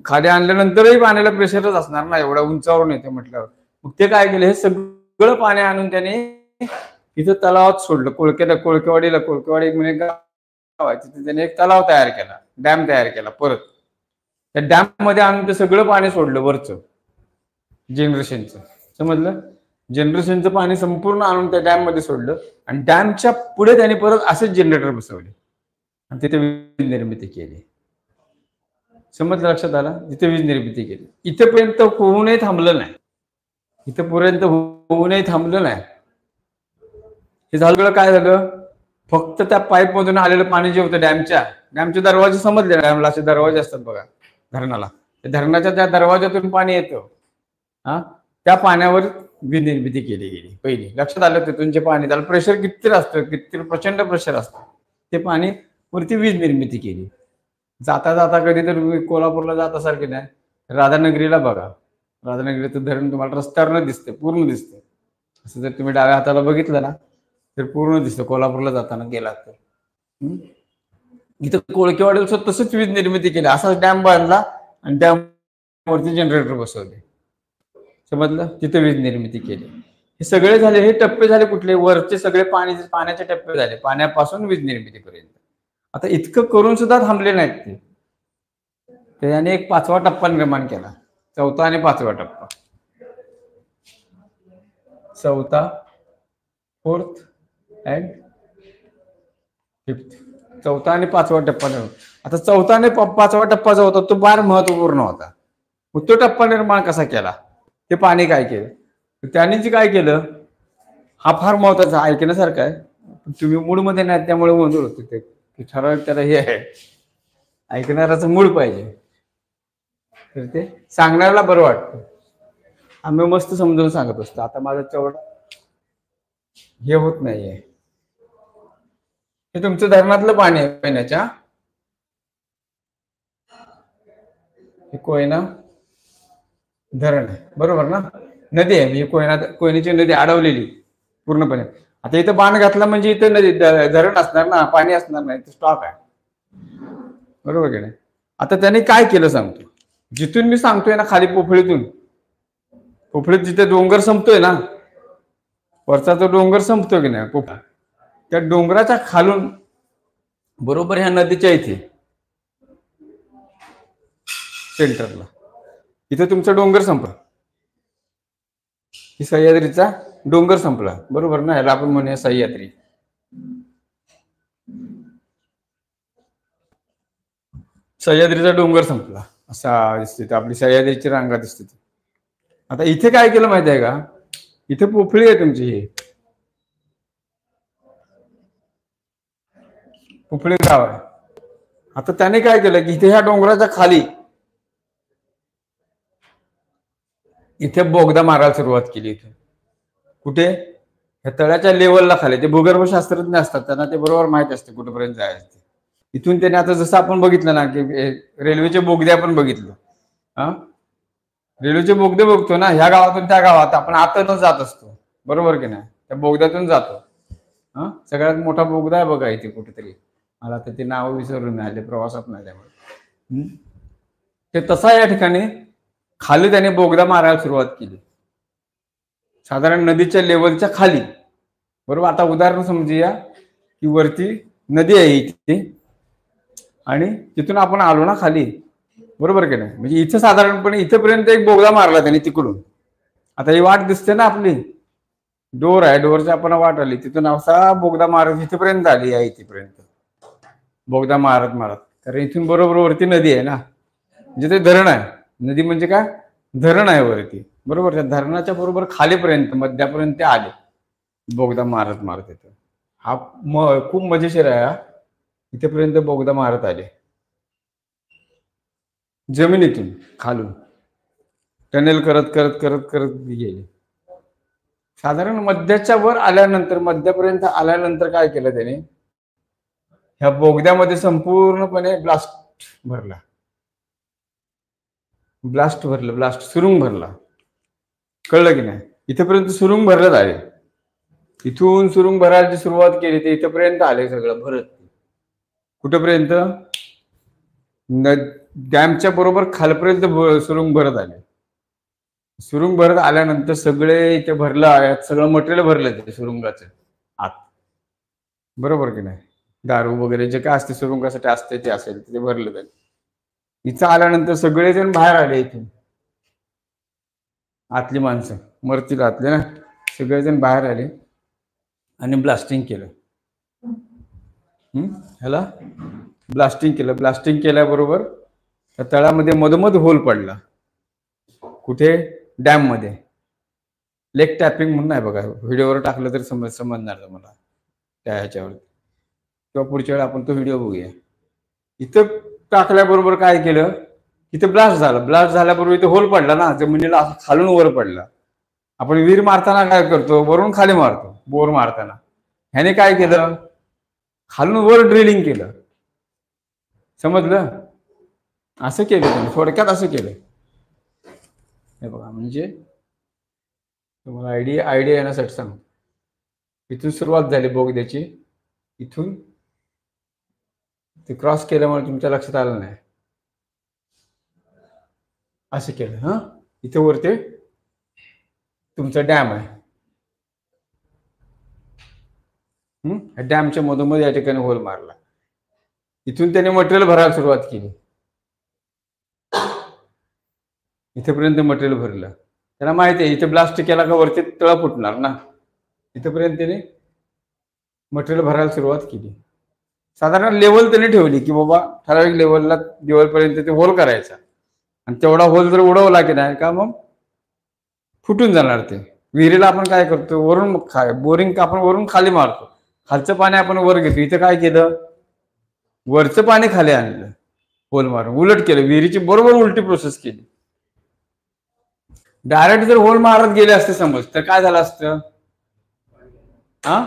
खाली आणल्यानंतरही पाण्याला प्रेशरच असणार ना, एवढ्या उंचावरून येते म्हटल्यावर. मग ते काय केलं, हे सगळं पाणी आणून त्याने इथं तलावात सोडलं. कोळकेवाडी म्हणजे गाव आहे, तिथे त्याने एक तलाव तयार केला, डॅम तयार केला. परत त्या डॅम मध्ये आणून ते सगळं पाणी सोडलं वरचं जनरेशनचं. समजलं? जनरेशनचं पाणी संपूर्ण आणून त्या डॅम मध्ये सोडलं आणि डॅमच्या पुढे त्याने परत असेच जनरेटर बसवले आणि तिथे वीज निर्मिती केली. समजलं? लक्षात आलं? तिथे वीज निर्मिती केली. इथेपर्यंत होऊनही थांबलं नाही. हे झालं काय झालं, फक्त त्या पाईप मधून आलेलं पाणी जे होतं डॅमचे दरवाजे समजले. डॅमला असे दरवाजे असतात बघा धरणाला. धरणाच्या त्या दरवाजातून पाणी येतं, त्या पाण्यावर वीज निर्मिती केली गेली पहिली. लक्षात आलं? तिथून जे पाणी, त्याला प्रेशर किती असतं, किती प्रचंड प्रेशर असतं. ते पाणी वरती वीज निर्मिती केली. जाता कधी तर कोल्हापूरला जात असाल की नाही, राधानगरीला बघा. राधानगरीचं धरण तुम्हाला रस्त्यावर दिसते, पूर्ण दिसते. असं जर तुम्ही डाव्या हाताला बघितलं ना तर पूर्ण दिसतं. कोल्हापूरला जाताना गेलात तर. इथं कोळकेवाडीला तसंच वीज निर्मिती केली. असाच डॅम बांधला आणि डॅम वरती जनरेटर बसवले. समजलं? तिथे वीज निर्मिती केली. हे सगळे झाले, हे टप्पे झाले कुठले, वरचे सगळे पाण्याचे टप्पे झाले, पाण्यापासून वीज निर्मितीपर्यंत. आता इतकं करून सुद्धा थांबले नाहीत ते. त्याने एक 5वा टप्पा निर्माण केला, 4था आणि 5वा टप्पा. 4था, 4th अँड 5th. 4था आणि 5वा टप्पा. आता 4था आणि 5वा टप्पा जो होता तो फार महत्वपूर्ण होता. मग तो टप्पा निर्माण कसा केला, ते पाणी काय केलं, त्यांनी जे काय केलं, हा फार महत्वाचा ऐकण्यासारखा आहे. तुम्ही मूड मध्ये नाही त्यामुळे गोंधळ होते. ते ठराविक त्याला हे आहे, ऐकणाराचं मूड पाहिजे, तर ते सांगण्याला बरं वाटतं. आम्ही मस्त समजून सांगत असतो. आता माझं तेवढं हे होत नाहीये. हे तुमचं धरणातलं पाणी आहे पिण्याच्या. हे कोयना धरण आहे, बरोबर ना? नदी आहे, म्हणजे कोयनेची नदी अडवलेली पूर्णपणे. आता इथं बाण घातला म्हणजे इथं नदी धरण असणार ना, पाणी असणार नाही, स्टॉक आहे, बरोबर की नाही? आता त्याने काय केलं सांगतो. जिथून मी सांगतोय ना, खाली पोफळीत जिथे डोंगर संपतोय ना, वरचा तो डोंगर संपतो की नाही पोफळा, त्या डोंगराच्या खालून बरोबर ह्या नदीच्या इथे सेंटरला, इथे तुमचा डोंगर संपला, ही सह्याद्रीचा डोंगर संपला, बरोबर ना. याला आपण म्हणूया सह्याद्री. सह्याद्रीचा डोंगर संपला असा दिसते, आपली सह्याद्रीची रांगा दिसते. आता इथे काय केलं माहिती आहे का, इथे पोफळी आहे तुमची, ही पोफळी गाव आहे. आता त्याने काय केलं की इथे ह्या डोंगराच्या खाली इथे बोगदा मारायला सुरुवात केली. इथे कुठे, ह्या तळ्याच्या लेवलला खाली. ते भूगर्भशास्त्रज्ञ असतात, त्यांना ते बरोबर माहित असते कुठेपर्यंत जायचं. इथून त्याने आता जसं आपण बघितलं ना की रेल्वेचे बोगदे आपण बघितलं, हा रेल्वेचे बोगदे बघतो ना, ह्या गावातून त्या गावात आपण आतून जात असतो, बरोबर की नाही. त्या बोगद्यातून जातो. हा सगळ्यात मोठा बोगदा आहे बघा इथे कुठेतरी, मला तर ते नाव विसरून आले, प्रवासात नाही त्यामुळे. ते तसा या ठिकाणी खाली त्याने बोगदा मारायला सुरुवात केली, साधारण नदीच्या लेवलच्या खाली, बरोबर. आता उदाहरण समजूया की वरती नदी आहे इथे आणि तिथून आपण आलो ना खाली, बरोबर की नाही. म्हणजे इथं साधारणपणे इथेपर्यंत एक बोगदा मारला त्याने तिकडून. आता ही वाट दिसते ना आपली, डोर आहे, डोरच्या आपण वाट आली, तिथून असा बोगदा मारत इथेपर्यंत आली आहे. इथेपर्यंत बोगदा मारत मारत, कारण इथून बरोबर वरती नदी आहे ना, म्हणजे ते धरण आहे. नदी म्हणजे काय, धरण आहे वरती, बरोबर. त्या धरणाच्या बरोबर खालीपर्यंत मध्यापर्यंत ते आले बोगदा मारत मारत येतो. हा खूप मजेशीर आहे. हा इथेपर्यंत बोगदा मारत आले जमिनीतून खालून, टनेल करत करत करत करत गेले. साधारण मध्याच्या वर आल्यानंतर, मध्यापर्यंत आल्यानंतर काय केलं त्याने, ह्या बोगद्यामध्ये संपूर्णपणे ब्लास्ट भरला. ब्लास्ट सुरुंग भरला, कळलं की नाही. इथेपर्यंत सुरुंग भरलं आहे. इथून सुरुंग भरायची सुरुवात केली ते इथेपर्यंत आले सगळं भरत. कुठेपर्यंत, डॅमच्या बरोबर खालपर्यंत सुरुंग भरत आले. सुरुंग भरत आल्यानंतर सगळे इथे भरलं आहे, सगळं मटेरियल भरलं ते सुरुंगाचं आत, बरोबर की नाही. दारू वगैरे जे काय असते सुरुंगासाठी असते ते असेल ते भरलं त्याने. इथं आल्यानंतर सगळेजण बाहेर आले इथून, आतली माणसं मरतील आतले ना, सगळेजण बाहेर आले आणि ब्लास्टिंग केलं. ह्याला ब्लास्टिंग केलं. ब्लास्टिंग केल्याबरोबर त्या तळ्यामध्ये मधोमध होल पडला. कुठे, डॅम मध्ये. लेक टॅपिंग म्हणून आहे बघा, व्हिडिओवर टाकलं तरी समजणार तुम्हाला त्या ह्याच्यावर, किंवा पुढच्या वेळी आपण तो व्हिडिओ बघूया. इथं टाकल्याबरोबर काय केलं, इथे ब्लास्ट झाला. ब्लास्ट झाल्याबरोबर इथे होल पडला ना, जमिनीला खालून वर पडला. आपण विहीर मारताना काय करतो, वरून खाली मारतो, बोर मारताना. ह्याने काय केलं, खालून वर ड्रिलिंग केलं, समजलं. असं केलं त्याने, थोडक्यात असं केलं. हे बघा, म्हणजे तुम्हाला आयडिया येण्यासाठी सांग. इथून सुरुवात झाली बोगद्याची, इथून ते क्रॉस केल्यामुळे तुमच्या लक्षात आलं नाही, असं केलं. हा इथे वरती तुमचा डॅम आहे, डॅमच्या मधोमध या ठिकाणी होल मारला. इथून त्याने मटेरियल भरायला सुरुवात केली. इथेपर्यंत मटेरियल भरलं. त्याला माहिती आहे इथे ब्लास्ट केला का वरती तळ फुटणार ना. इथेपर्यंत त्याने मटेरियल भरायला सुरुवात केली. साधारण लेवल त्याने ठेवली की बाबा ठराविक लेवलपर्यंत ते होल करायचा, आणि तेवढा होल जर उडवला की नाही का मग फुटून जाणार ते. विहिरीला आपण काय करतो, वरून बोरिंग आपण वरून खाली मारतो, खालचं पाणी आपण वर घेतो. इथं काय केलं, वरचं पाणी खाली आणलं, होल मारून उलट केलं, विहिरीची बरोबर उलटी प्रोसेस केली. डायरेक्ट जर होल मारत गेले असते समज तर काय झालं असतं, हा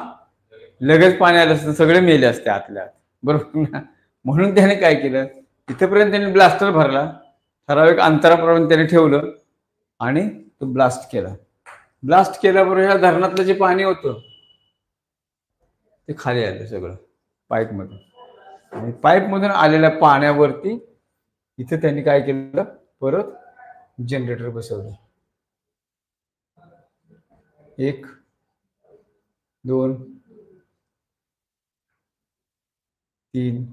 लगेच पाणी आलं असतं, सगळे मेले असते आतल्या, बरोबर ना. म्हणून त्याने काय केलं, इथेपर्यंत त्याने ब्लास्टर भरला, ठराविक अंतराप्रमाणे त्याने ठेवलं आणि तो ब्लास्ट केला. ब्लास्ट केल्याबरोबर या धरणातलं जे पाणी होतं ते खाली आलं सगळं पाईपमधून, आणि पाईपमधून आलेल्या पाण्यावरती इथे त्यांनी काय केलं, परत जनरेटर बसवलं. 1 2 3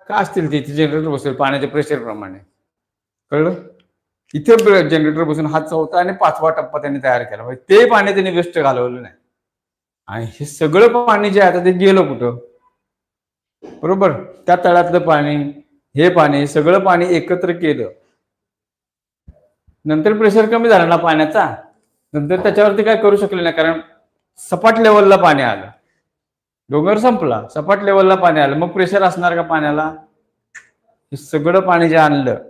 का असतील ते जनरेटर बसवलं पाण्याच्या प्रेशर प्रमाणे, कळलं. इथे जनरेटर बसून हा चौथा आणि पाचवा टप्पा त्यांनी तयार केला पाहिजे. ते पाणी त्यांनी वेस्ट घालवलं नाही. आणि हे सगळं पाणी जे आहे ते गेलं कुठं? बरोबर, त्या तळ्यातलं पाणी, हे पाणी, सगळं पाणी एकत्र केलं. नंतर प्रेशर कमी झाला ना पाण्याचा, नंतर त्याच्यावरती काय करू शकले नाही, कारण सपाट लेवलला पाणी आलं. डोंगर संपला, सपाट लेवलला पाणी आलं, मग प्रेशर असणार का पाण्याला? हे सगळं पाणी जे आणलं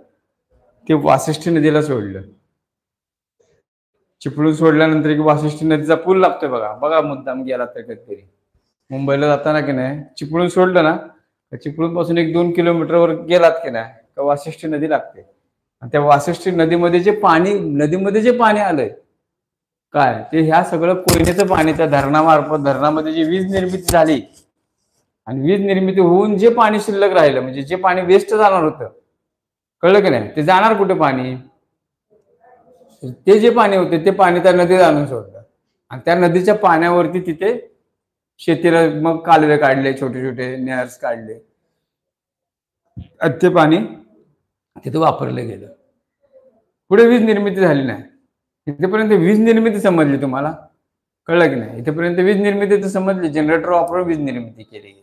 ते वाशिष्ठी नदीला सोडलं. चिपळूण सोडल्यानंतर की वाशिष्ठी नदीचा पूल लागतोय बघा. बघा मुद्दाम गेला तर कधीतरी मुंबईला जाताना की नाही, चिपळूण सोडलं ना, चिपळूण पासून 1-2 किलोमीटरवर गेलात की नाही तर वाशिष्ठी नदी लागते. आणि त्या वाशिष्ठी नदीमध्ये जे पाणी आलंय काय, ते ह्या सगळं कोयनेचं पाणी त्या धरणामार्फत, धरणामध्ये जी वीज निर्मिती झाली आणि वीज निर्मिती होऊन जे पाणी शिल्लक राहिलं, म्हणजे जे पाणी वेस्ट जाणार होतं, कळलं की नाही, ते जाणार कुठे पाणी? ते जे पाणी होते ते पाणी त्या नदीत आणून सोडलं. आणि त्या नदीच्या पाण्यावरती तिथे शेतीला मग कालवे काढले, छोटे छोटे नहर्स काढले, ते पाणी तिथे वापरलं गेलं. पुढे वीज निर्मिती झाली नाही. इथेपर्यंत वीज निर्मिती समजली तुम्हाला? कळलं की नाही? इथेपर्यंत वीज निर्मिती तर समजली, जनरेटर वापरून वीज निर्मिती केली गेली.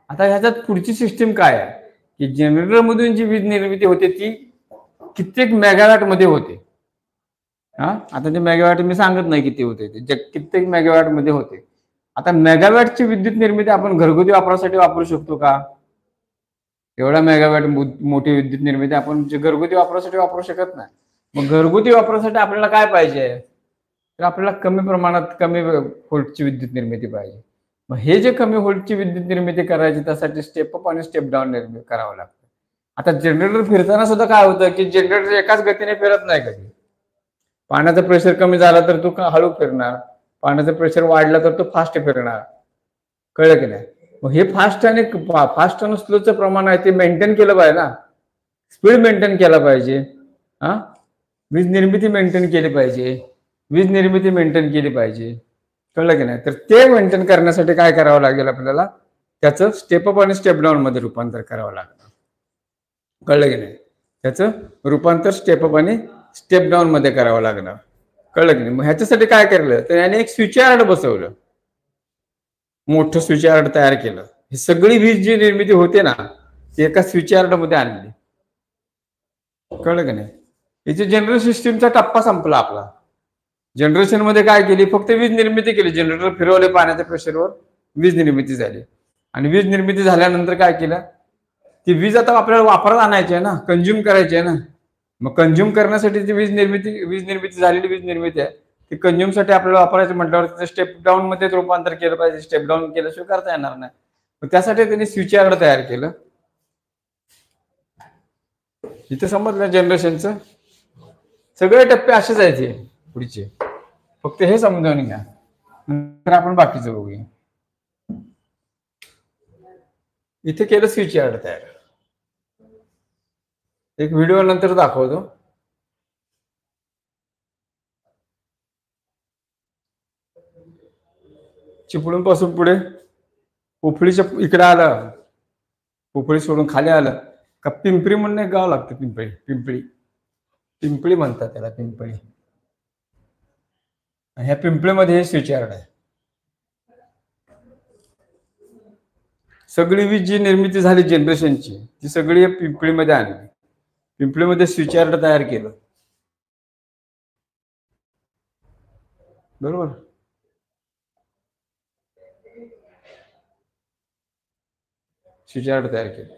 आता ह्याच्यात पुढची सिस्टीम काय आहे की जनरेटर मधून जी वीज निर्मिती होते ती कित्येक मेगावॅट मध्ये होते. आता ते मेगावॅट मी सांगत नाही किती होते, ते कित्येक मेगावॅट मध्ये होते. आता मेगावॅटची विद्युत निर्मिती आपण घरगुती वापरासाठी वापरू शकतो का? एवढा मेगावॅट मोठी विद्युत निर्मिती आपण घरगुती वापरासाठी वापरू शकत नाही. मग घरगुती वापरासाठी आपल्याला काय पाहिजे? तर आपल्याला कमी प्रमाणात कमी व्होल्टची विद्युत निर्मिती पाहिजे. मग हे जे कमी व्होल्टची विद्युत निर्मिती करायची त्यासाठी स्टेप अप आणि स्टेप डाऊन निर्मिती करावं लागतं. आता जनरेटर फिरताना सुद्धा काय होतं की जनरेटर एकाच गतीने फिरत नाही कधी. पाण्याचं प्रेशर कमी झाला तर तो हळू फिरणार, पाण्याचं प्रेशर वाढलं तर तो फास्ट फिरणार. कळलं की नाही? मग हे फास्ट आणि स्लोचं प्रमाण आहे ते मेंटेन केलं पाहिजे ना, स्पीड मेंटेन केला पाहिजे. वीज निर्मिती मेंटेन केली पाहिजे, वीज निर्मिती मेंटेन केली पाहिजे. कळलं की नाही? तर ते मेंटेन करण्यासाठी काय करावं लागेल आपल्याला? त्याचं स्टेप अप आणि स्टेप डाऊन मध्ये रूपांतर करावं लागतं. कळलं की नाही? त्याचं रूपांतर स्टेप अप आणि स्टेप डाऊन मध्ये करावं लागणार. कळलं की नाही? मग ह्याच्यासाठी काय केलं तर याने एक स्विच यार्ड बसवलं, मोठं स्विच यार्ड तयार केलं. ही सगळी वीज जी निर्मिती होते ना ती एका स्विच यार्ड मध्ये आणली. कळलं की नाही? याची जनरेशन सिस्टीमचा टप्पा संपला आपला. जनरेशन मध्ये काय केली? फक्त वीज निर्मिती केली, जनरेटर फिरवले, पाण्याच्या प्रेशरवर वीज निर्मिती झाली. आणि वीज निर्मिती झाल्यानंतर काय केलं? ती वीज आता आपल्याला वापरात आणायची आहे ना, कंझ्युम करायची आहे ना. मग कंझ्युम करण्यासाठी ती वीज निर्मिती झालेली वीज निर्मिती आहे ती कंझ्युम साठी आपल्याला वापरायचं म्हटल्यावर स्टेप डाऊन मध्ये रूपांतर केलं पाहिजे. स्टेप डाऊन केल्याशिवाय करता येणार नाही. मग त्यासाठी त्यांनी स्विच यार्ड तयार केलं. इथे समजलं जनरेशनचं सगळे टप्पे असेच आहेत पुढचे, फक्त हे समजावून घ्या, नंतर आपण बाकीचं बघूया. इथे केलं स्विच यार्ड तयार, एक व्हिडिओ नंतर दाखवतो. चिपळूण पासून पुढे पोफळीच्या इकडे आलं, पोफळी सोडून खाली आलं का पिंपरी म्हणून एक गाव लागतं. पिंपळी म्हणतात त्याला, पिंपळी. ह्या पिंपळीमध्ये हे स्विच यार्ड आहे. सगळी वीज जी निर्मिती झाली जनरेशनची ती सगळी पिंपळीमध्ये आणली, पिंपळीमध्ये स्विच यार्ड तयार केलं. बरोबर. स्विच यार्ड तयार केलं.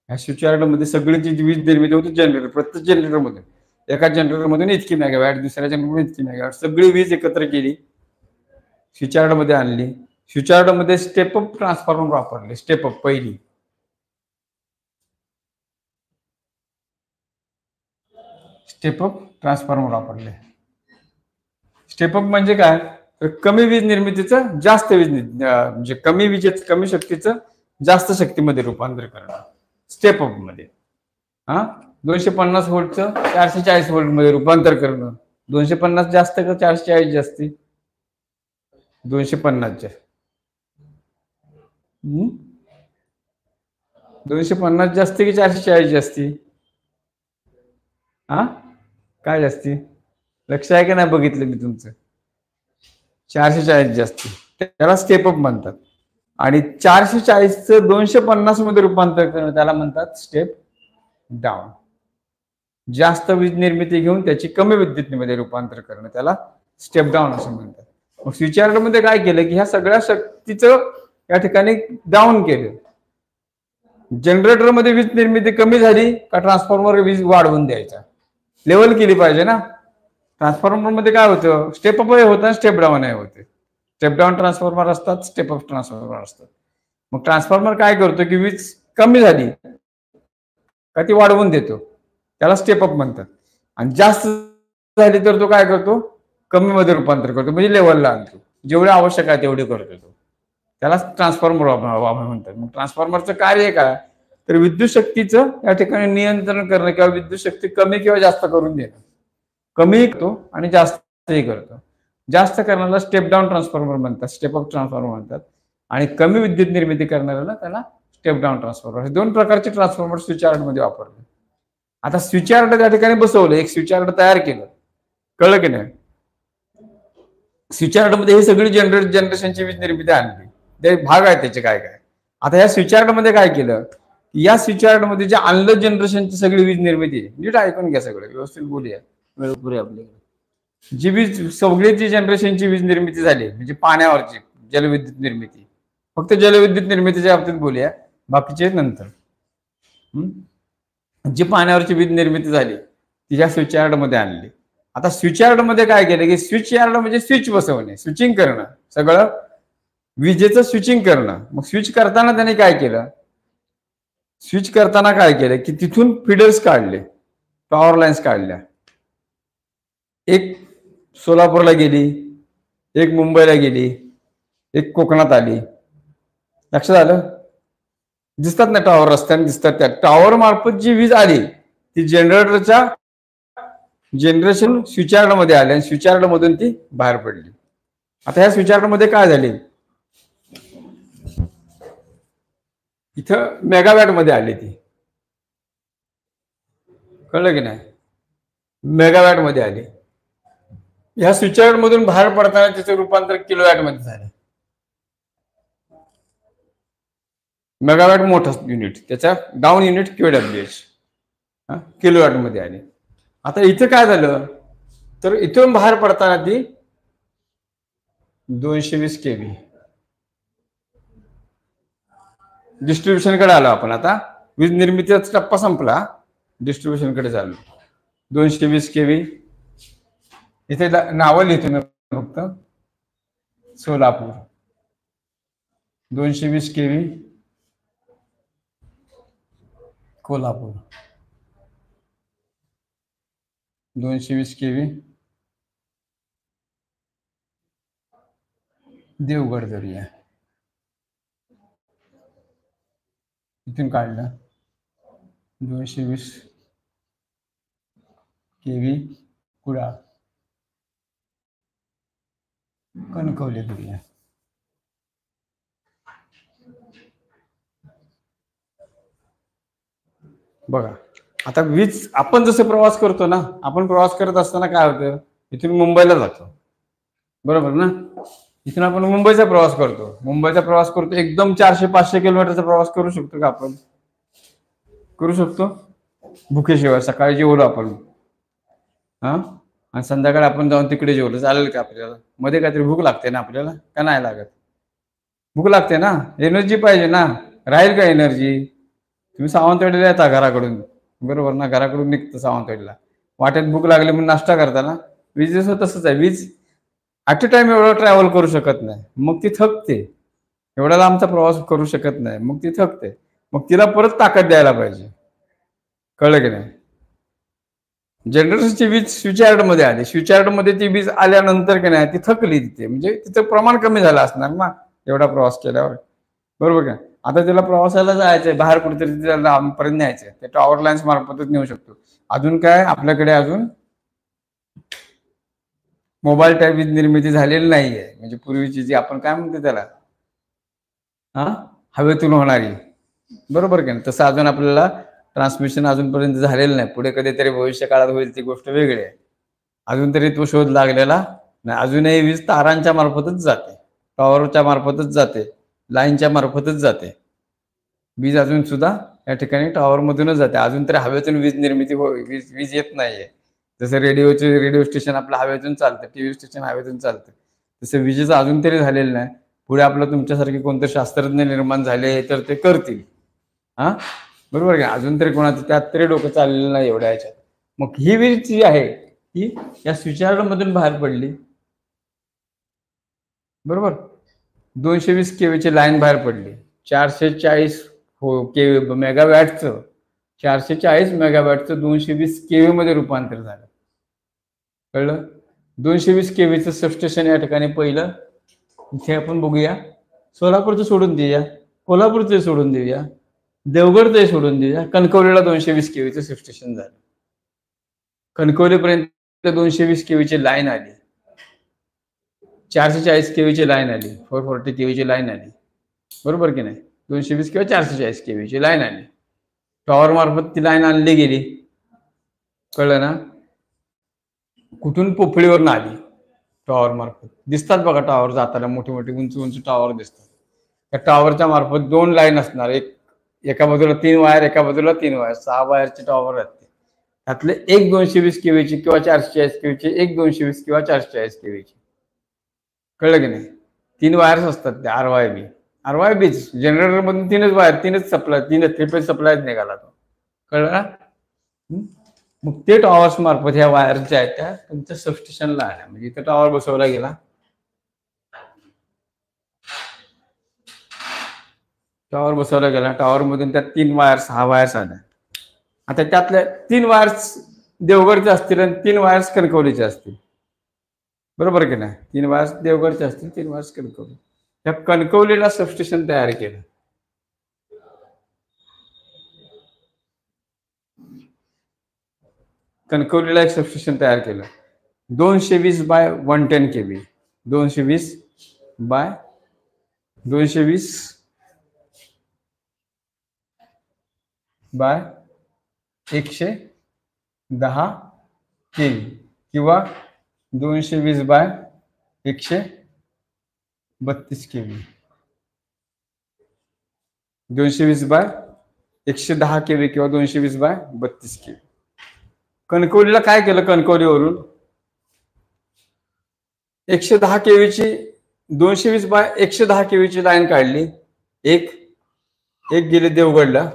ह्या स्विच यार्ड मध्ये सगळी जी वीज निर्मिती होती जनरेटर, प्रत्येक जनरेटर मध्ये एका जनरेटर मधून इतकी मेगावॅट, दुसऱ्या जनरेटर इतकी मेगावॅट, सगळी वीज एकत्र केली, स्विच यार्ड मध्ये आणली. स्विच यार्ड मध्ये स्टेप अप ट्रान्सफॉर्मर वापरले. स्टेप अप पहिली स्टेप अप ट्रान्सफॉर्मर वापरले. स्टेप अप म्हणजे काय? तर कमी वीज निर्मितीचं जास्त वीज, म्हणजे कमी शक्तीचं जास्त शक्तीमध्ये रूपांतर करणं. स्टेप अप मध्ये 250 व्होल्टचं 440 व्होल्ट मध्ये रूपांतर करणं. 250 जास्त का 440 जास्ती? 250 250 जास्ती की 440 जास्ती? हा काय जास्ती लक्ष आहे की नाही बघितलं मी तुमचं 440 जास्ती त्याला स्टेप अप म्हणतात आणि 440चं 250 मध्ये रूपांतर करणं त्याला म्हणतात स्टेप डाऊन. जास्त वीज निर्मिती घेऊन त्याची कमी विद्युतमध्ये रूपांतर करणं त्याला स्टेप डाऊन असं म्हणतात. मग स्विचयार्ड मध्ये काय केलं की ह्या सगळ्या शक्तीचं या ठिकाणी डाऊन केलं. जनरेटर मध्ये वीज निर्मिती कमी झाली का ट्रान्सफॉर्मर वीज वाढवून द्यायचा लेवल केली पाहिजे ना. ट्रान्सफॉर्मर मध्ये काय होतं स्टेप अप होतं स्टेप डाऊन होते. स्टेप डाऊन ट्रान्सफॉर्मर असतात स्टेप अप ट्रान्सफॉर्मर असतात. मग ट्रान्सफॉर्मर काय करतो की वीज कमी झाली का ती वाढवून देतो त्याला स्टेप अप म्हणतात आणि जास्त झाली तर तो काय करतो कमी मध्ये रूपांतर करतो म्हणजे लेवलला आणतो जेवढे आवश्यक आहे तेवढे करतो तो त्याला ट्रान्सफॉर्मर म्हणतात. मग ट्रान्सफॉर्मरचं कार्य काय तर विद्युत शक्तीचं या ठिकाणी नियंत्रण करणं किंवा विद्युत शक्ती कमी किंवा जास्त करून देणं. कमी करतो आणि जास्तही करतो. जास्त करण्याला स्टेप डाऊन ट्रान्सफॉर्मर म्हणतात स्टेप अप ट्रान्सफॉर्मर म्हणतात आणि कमी विद्युत निर्मिती करणाऱ्याला त्याला स्टेप डाऊन ट्रान्सफॉर्मर. हे दोन प्रकारचे ट्रान्सफॉर्मर स्विचयार्ड मध्ये वापरले. आता स्विचयार्ड त्या ठिकाणी बसवलं एक स्विचयार्ड तयार केलं कळलं की नाही. स्विचयार्ड मध्ये ही सगळी जनरेशनची वीज निर्मिती आणली ते भाग आहे त्याचे काय काय. आता या स्विचयार्ड मध्ये काय केलं या स्विचयार्ड मध्ये जे आणलं जनरेशनची सगळी वीज निर्मिती नीट ऐकून घ्या सगळं व्यवस्थित बोलूया वेळ पुरे आपल्याकडे. जी वीज सगळी जी जनरेशनची वीज निर्मिती झाली म्हणजे पाण्यावरची जलविद्युत निर्मिती फक्त जलविद्युत निर्मितीच्या बाबतीत बोलूया बाकीचे नंतर. जी पाण्यावरची वीज निर्मिती झाली ती या स्विचयार्ड मध्ये आणली. आता स्विचयार्ड मध्ये काय केलं की स्विचयार्ड म्हणजे स्विच बसवणे स्विचिंग करणं सगळं विजेचं स्विचिंग करणं. मग स्विच करताना त्याने काय केलं स्विच करताना काय केलं की तिथून फीडर्स काढले पॉवर लाईन्स काढल्या. एक सोलापूरला गेली एक मुंबईला गेली एक कोकणात आली. लक्षात आलं दिसतात ना टॉवर रस्त्याने दिसतात त्या टॉवर मार्फत जी वीज आली ती जनरेटरच्या जनरेशन स्विचयार्ड मध्ये आली आणि स्विचयार्ड मधून ती बाहेर पडली. आता ह्या स्विचयार्ड मध्ये काय झाले इथं मेगावॅट मध्ये आली ती कळलं की नाही मेगावॅट मध्ये आली. ह्या स्विचयार्ड मधून बाहेर पडताना त्याचं रूपांतर किलोवॅट मध्ये झालं. मेगावॅट मोठं युनिट त्याचा डाऊन युनिट QWH किलोवॅट मध्ये आली. आता इथं काय झालं तर इथून बाहेर पडताना ती 220 kV डिस्ट्रीब्युशन कडे आलो आपण. आता वीज निर्मितीचा टप्पा संपला डिस्ट्रीब्युशन कडे चाललो. 220 kV इथे नावं लिहितो मी फक्त सोलापूर 220 kV कोल्हापूर 220 kV देवगड जरूया इथून काढलं 220 kV कुडाळ कणकवली करूया. बघा आता वीज आपण जसं प्रवास करतो ना आपण प्रवास करत असताना काय होतं इथून मुंबईला जातो बरोबर ना. इथून आपण मुंबईचा प्रवास करतो एकदम 400-500 किलोमीटरचा प्रवास करू शकतो का आपण करू शकतो भुकेशिवाय. सकाळी जेवलो आपण आणि संध्याकाळी आपण जाऊन तिकडे जेवलो चालेल का आपल्याला मध्ये काहीतरी भूक लागते ना आपल्याला का नाही लागत भूक लागते ना एनर्जी पाहिजे ना राहील का एनर्जी. तुम्ही सावंतवाडीला येता घराकडून बरोबर ना घराकडून निघतं सावंतवाडीला वाटेत भूक लागली म्हणून नाश्ता करता ना. वीज तसंच आहे वीज ॲट अ टाइम एवढं ट्रॅव्हल करू शकत नाही मग ती थकते. एवढा लांबचा प्रवास करू शकत नाही मग ती थकते. मग तिला परत ताकद द्यायला पाहिजे कळलं की नाही. जनरेटरची वीज स्विचयार्ड मध्ये आली स्विचयार्ड मध्ये ती वीज आल्यानंतर की नाही ती थकली तिथे म्हणजे तिचं प्रमाण कमी झालं असणार ना एवढा प्रवास केल्यावर बरोबर का. आता त्याला प्रवासाला जायचंय बाहेर कुठेतरी त्याला लांबपर्यंत न्यायचंय ते टॉवर लाईन्स मार्फतच नेऊ शकतो. अजून काय आपल्याकडे अजून मोबाईल टाईप वीज निर्मिती झालेली नाहीये म्हणजे पूर्वीची जी आपण काय म्हणतो त्याला हवेतून होणारी बरोबर का. तसं अजून आपल्याला ट्रान्समिशन अजूनपर्यंत झालेलं नाही. पुढे कधीतरी भविष्य काळात होईल ती गोष्ट वेगळी आहे. अजून तरी तो शोध लागलेला नाही. अजूनही वीज तारांच्या मार्फतच जाते, टॉवरच्या मार्फतच जाते, लाईनच्या मार्फतच जाते. वीज अजून सुद्धा या ठिकाणी टॉवर मधूनच जाते. अजून तरी हवेतून वीज निर्मिती वीज येत नाहीये. जसं रेडिओ स्टेशन आपलं हवेतून चालतं, टीव्ही स्टेशन हवेतून चालतं, तसं विजेचं अजून तरी झालेलं नाही. पुढे आपलं तुमच्यासारखे कोणते शास्त्रज्ञ निर्माण झाले तर ते करतील. हा, बरोबर का? अजून तरी कोणाचं त्यात तरी डोकं चाललेलं नाही एवढ्या ह्याच्यात. मग ही वीज जी आहे ती या स्विचयार्ड मधून बाहेर पडली, बरोबर. 220 केवीची लाईन बाहेर पडली. 440 केवी मेगावॅटचं 440 मेगावॅटचं 220 केवी मध्ये रूपांतर झालं. कळलं? 220 केवीचं सबस्टेशन या ठिकाणी पहिलं. इथे आपण बघूया. सोलापूरचं सोडून देऊया, कोल्हापूरचं सोडून देऊया, देवगडचं सोडून देऊया. कणकवलीला 220 केवीचं सबस्टेशन झालं. कणकवलीपर्यंत 220 केवीची लाईन आली, 440 केवीची लाईन आली, 440 केवीची लाईन आली, बरोबर की नाही? 220 किंवा 440 केवीची लाईन आली. टॉवर मार्फत ती लाईन आणली गेली. कळलं ना? कुठून? पोफळीवरून आली टॉवर मार्फत. दिसतात बघा टॉवर जाताना, मोठे मोठे उंच उंच टॉवर दिसतात. त्या टॉवरच्या मार्फत 2 लाईन असणार, एका बाजूला 3 वायर, एका बाजूला 3 वायर, 6 वायरचे टॉवर आहेत. त्यातले एक 220 केवीची किंवा 440 केवीची, एक 220 किंवा 440 केवीची. कळलं की नाही? 3 वायर्स असतात त्या आरवायबी जनरेटर मधून 3च वायर, 3च सप्लाय, 3 थ्री सप्लाय निघाला तो. कळलं ना? मग ते टॉवर्स मार्फत ह्या वायर ज्या आहेत त्या तुमच्या सबस्टेशनला आल्या. म्हणजे इथं टॉवर बसवला गेला, टॉवर मधून त्या 3 वायर्स, 6 वायर्स आल्या. आता त्यातल्या 3 वायर्स देवगडचे असतील आणि 3 वायर्स कणकवलीचे असतील, बरोबर की नाही? 3 वायर्स देवगडचे असतील, 3 वायर्स कणकवली. त्या कणकवलीला सबस्टेशन तयार केलं. कणकवलीला एक सबस्टेशन तयार केलं, 220 बाय 110 केबी, 220 बाय 220 बाय 110 केवी किंवा 220 बाय 132 केवी, 220 बाय 110 केवी किंवा 220 बाय 32 केवी. कणकवलीला काय केलं? कणकवलीवरून 110 केवीची 220 बाय 110 केवीची लाईन काढली. एक गेले देवगडला.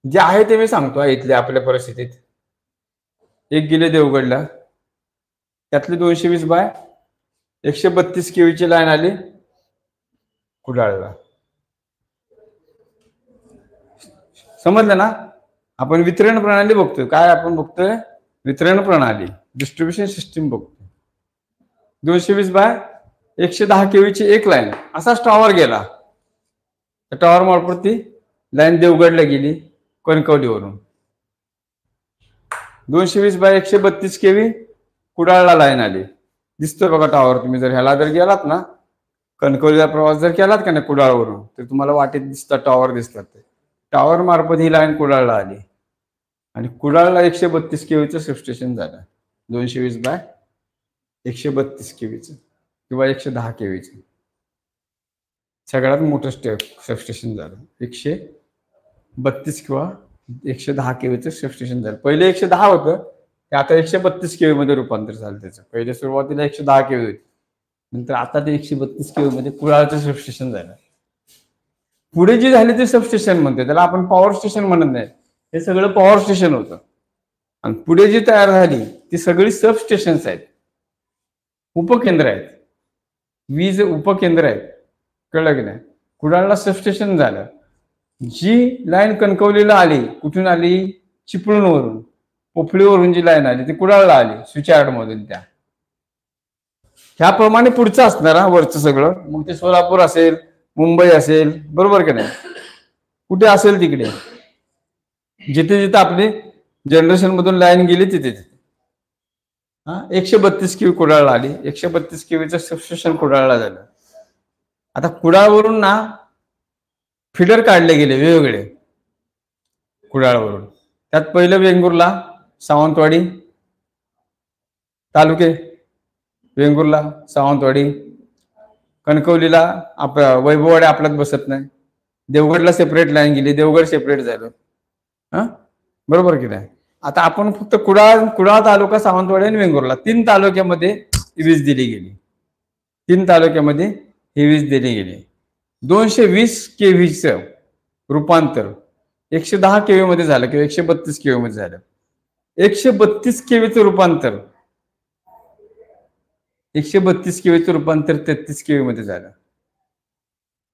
जे आहे ते मी सांगतो इथल्या आपल्या परिस्थितीत. एक गेले देवगडला, त्यातली 220 बाय 132 केवीची लाईन आली कुडाळला. समजलं ना? आपण वितरण प्रणाली बघतोय. काय आपण बघतोय? वितरण प्रणाली, डिस्ट्रीब्युशन सिस्टीम बघतोय. 220 बाय 110 केवीची एक लाईन, असाच टॉवर गेला. त्या टॉवर मार्फत ती लाईन देवगडला गेली कणकवलीवरून. 220 बाय 132 केवी कुडाळला लाईन आली. दिसतोय बघा टॉवर. तुम्ही जर ह्याला जर गेलात ना, कणकवलीला प्रवास जर केलात का नाही कुडाळवरून, तर तुम्हाला वाटेत दिसतात टॉवर दिसतात. ते टॉवर मार्फत ही लाईन कुडाळला आली आणि कुडाळला 132 केवीचं सबस्टेशन झालं. 220 बाय 132 केवीचं किंवा 110 केवीचं सगळ्यात मोठं सबस्टेशन झालं. 132 किंवा 110 केवीचं सबस्टेशन झालं. पहिले 110 होतं, ते आता 132 केवी मध्ये रूपांतर झालं त्याचं. पहिले सुरुवातीला 110 केवी होती, नंतर आता ते 132 केवी मध्ये कुडाळचं सबस्टेशन झालं. पुढे जी झाली ते सबस्टेशन म्हणते, त्याला आपण पॉवर स्टेशन म्हणत नाही. हे सगळं पॉवर स्टेशन होतं. आणि पुढे जी तयार झाली ती सगळी सबस्टेशन्स आहेत, उपकेंद्र आहेत, वीज उपकेंद्र आहेत. कळलं की नाही? कुडाळला सबस्टेशन झालं. जी लाईन कणकवलीला आली, कुठून आली? चिपळूणवरून, पोफळीवरून जी लाईन आली ती कुडाळला आली स्विचयार्ड मधून. ह्याप्रमाणे पुढचं असणार हा वरचं सगळं. मग ते सोलापूर असेल, मुंबई असेल, बरोबर की नाही? कुठे असेल तिकडे जिथे जिथे आपली जनरेशन मधून लाईन गेली तिथे 132 केवी कुडाळला आली. 132 केवीचं सबस्टेशन कुडाळला झालं. आता कुडाळवरून ना फिडर काढले गेले वेगवेगळे. कुडाळवरून. त्यात पहिलं वेंगुर्ला, सावंतवाडी तालुके, वेंगुर्ला, सावंतवाडी, कणकवलीला वैभववाडी आपल्यात बसत नाही, देवगडला सेपरेट लाईन गेली, देवगड सेपरेट झालं. हा, बरोबर की नाही. आता आपण फक्त कुडाळ तालुका, सावंतवाडी आणि वेंगुर्ला 3 तालुक्यामध्ये वीज दिली गेली. 3 तालुक्यामध्ये ही वीज दिली गेली. 220 केव्हीचं रूपांतर 110 केव्ही मध्ये झालं किंवा 132 केव्ही मध्ये झालं. 132 केव्हीचं रूपांतर 132 केव्हीचं रूपांतर 33 केव्ही मध्ये झालं.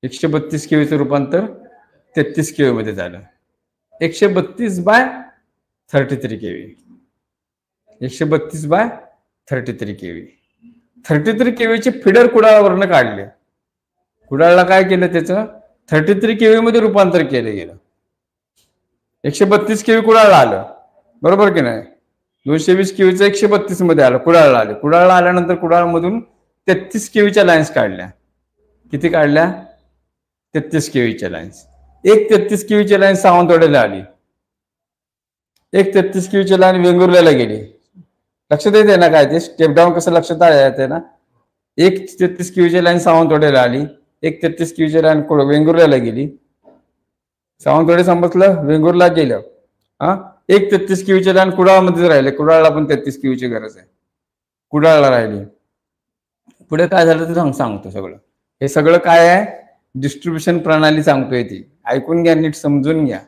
132 केव्हीचं रूपांतर 33 केव्ही मध्ये झालं. 132/33 केव्ही. 132/33 केव्ही. 33 केव्हीचे फिडर कुडाळवरनं काढले. कुडाळला काय केलं, त्याचं 33 केव्ही मध्ये रूपांतर केलं गेलं. 132 केव्ही कुडाळला आलं, बरोबर की नाही. 220 केव्हीचं 132 मध्ये आलं, कुडाळला आले. कुडाळला आल्यानंतर कुडाळमधून 33 केव्हीच्या लाईन्स काढल्या. किती काढल्या? 33 केव्हीच्या लाईन्स. एक 33 केव्हीची लाईन सावंतवाडीला आली, एक 33 केव्हीची लाईन वेंगुर्ल्याला गेली. लक्षात येते ना काय ते स्टेप डाऊन कसं लक्षात येते ना. एक 33 केव्हीची लाईन सावंतवाडीला आली, एक 33 केव्हीची लाईन वेंगुर्ल्याला गेली. सावंतवाडी समजलं, वेंगुर्ला गेलं. एक 33 केव्हीची लाईन कुडाळमध्येच राहिले. कुडाळला पण 33 केव्हीची गरज आहे, कुडाळला राहिली. पुढे काय झालं ते सांगतो सगळं. हे सगळं काय आहे, डिस्ट्रीब्युशन प्रणाली सांगतोय ती. ऐकून घ्या, नीट समजून घ्या.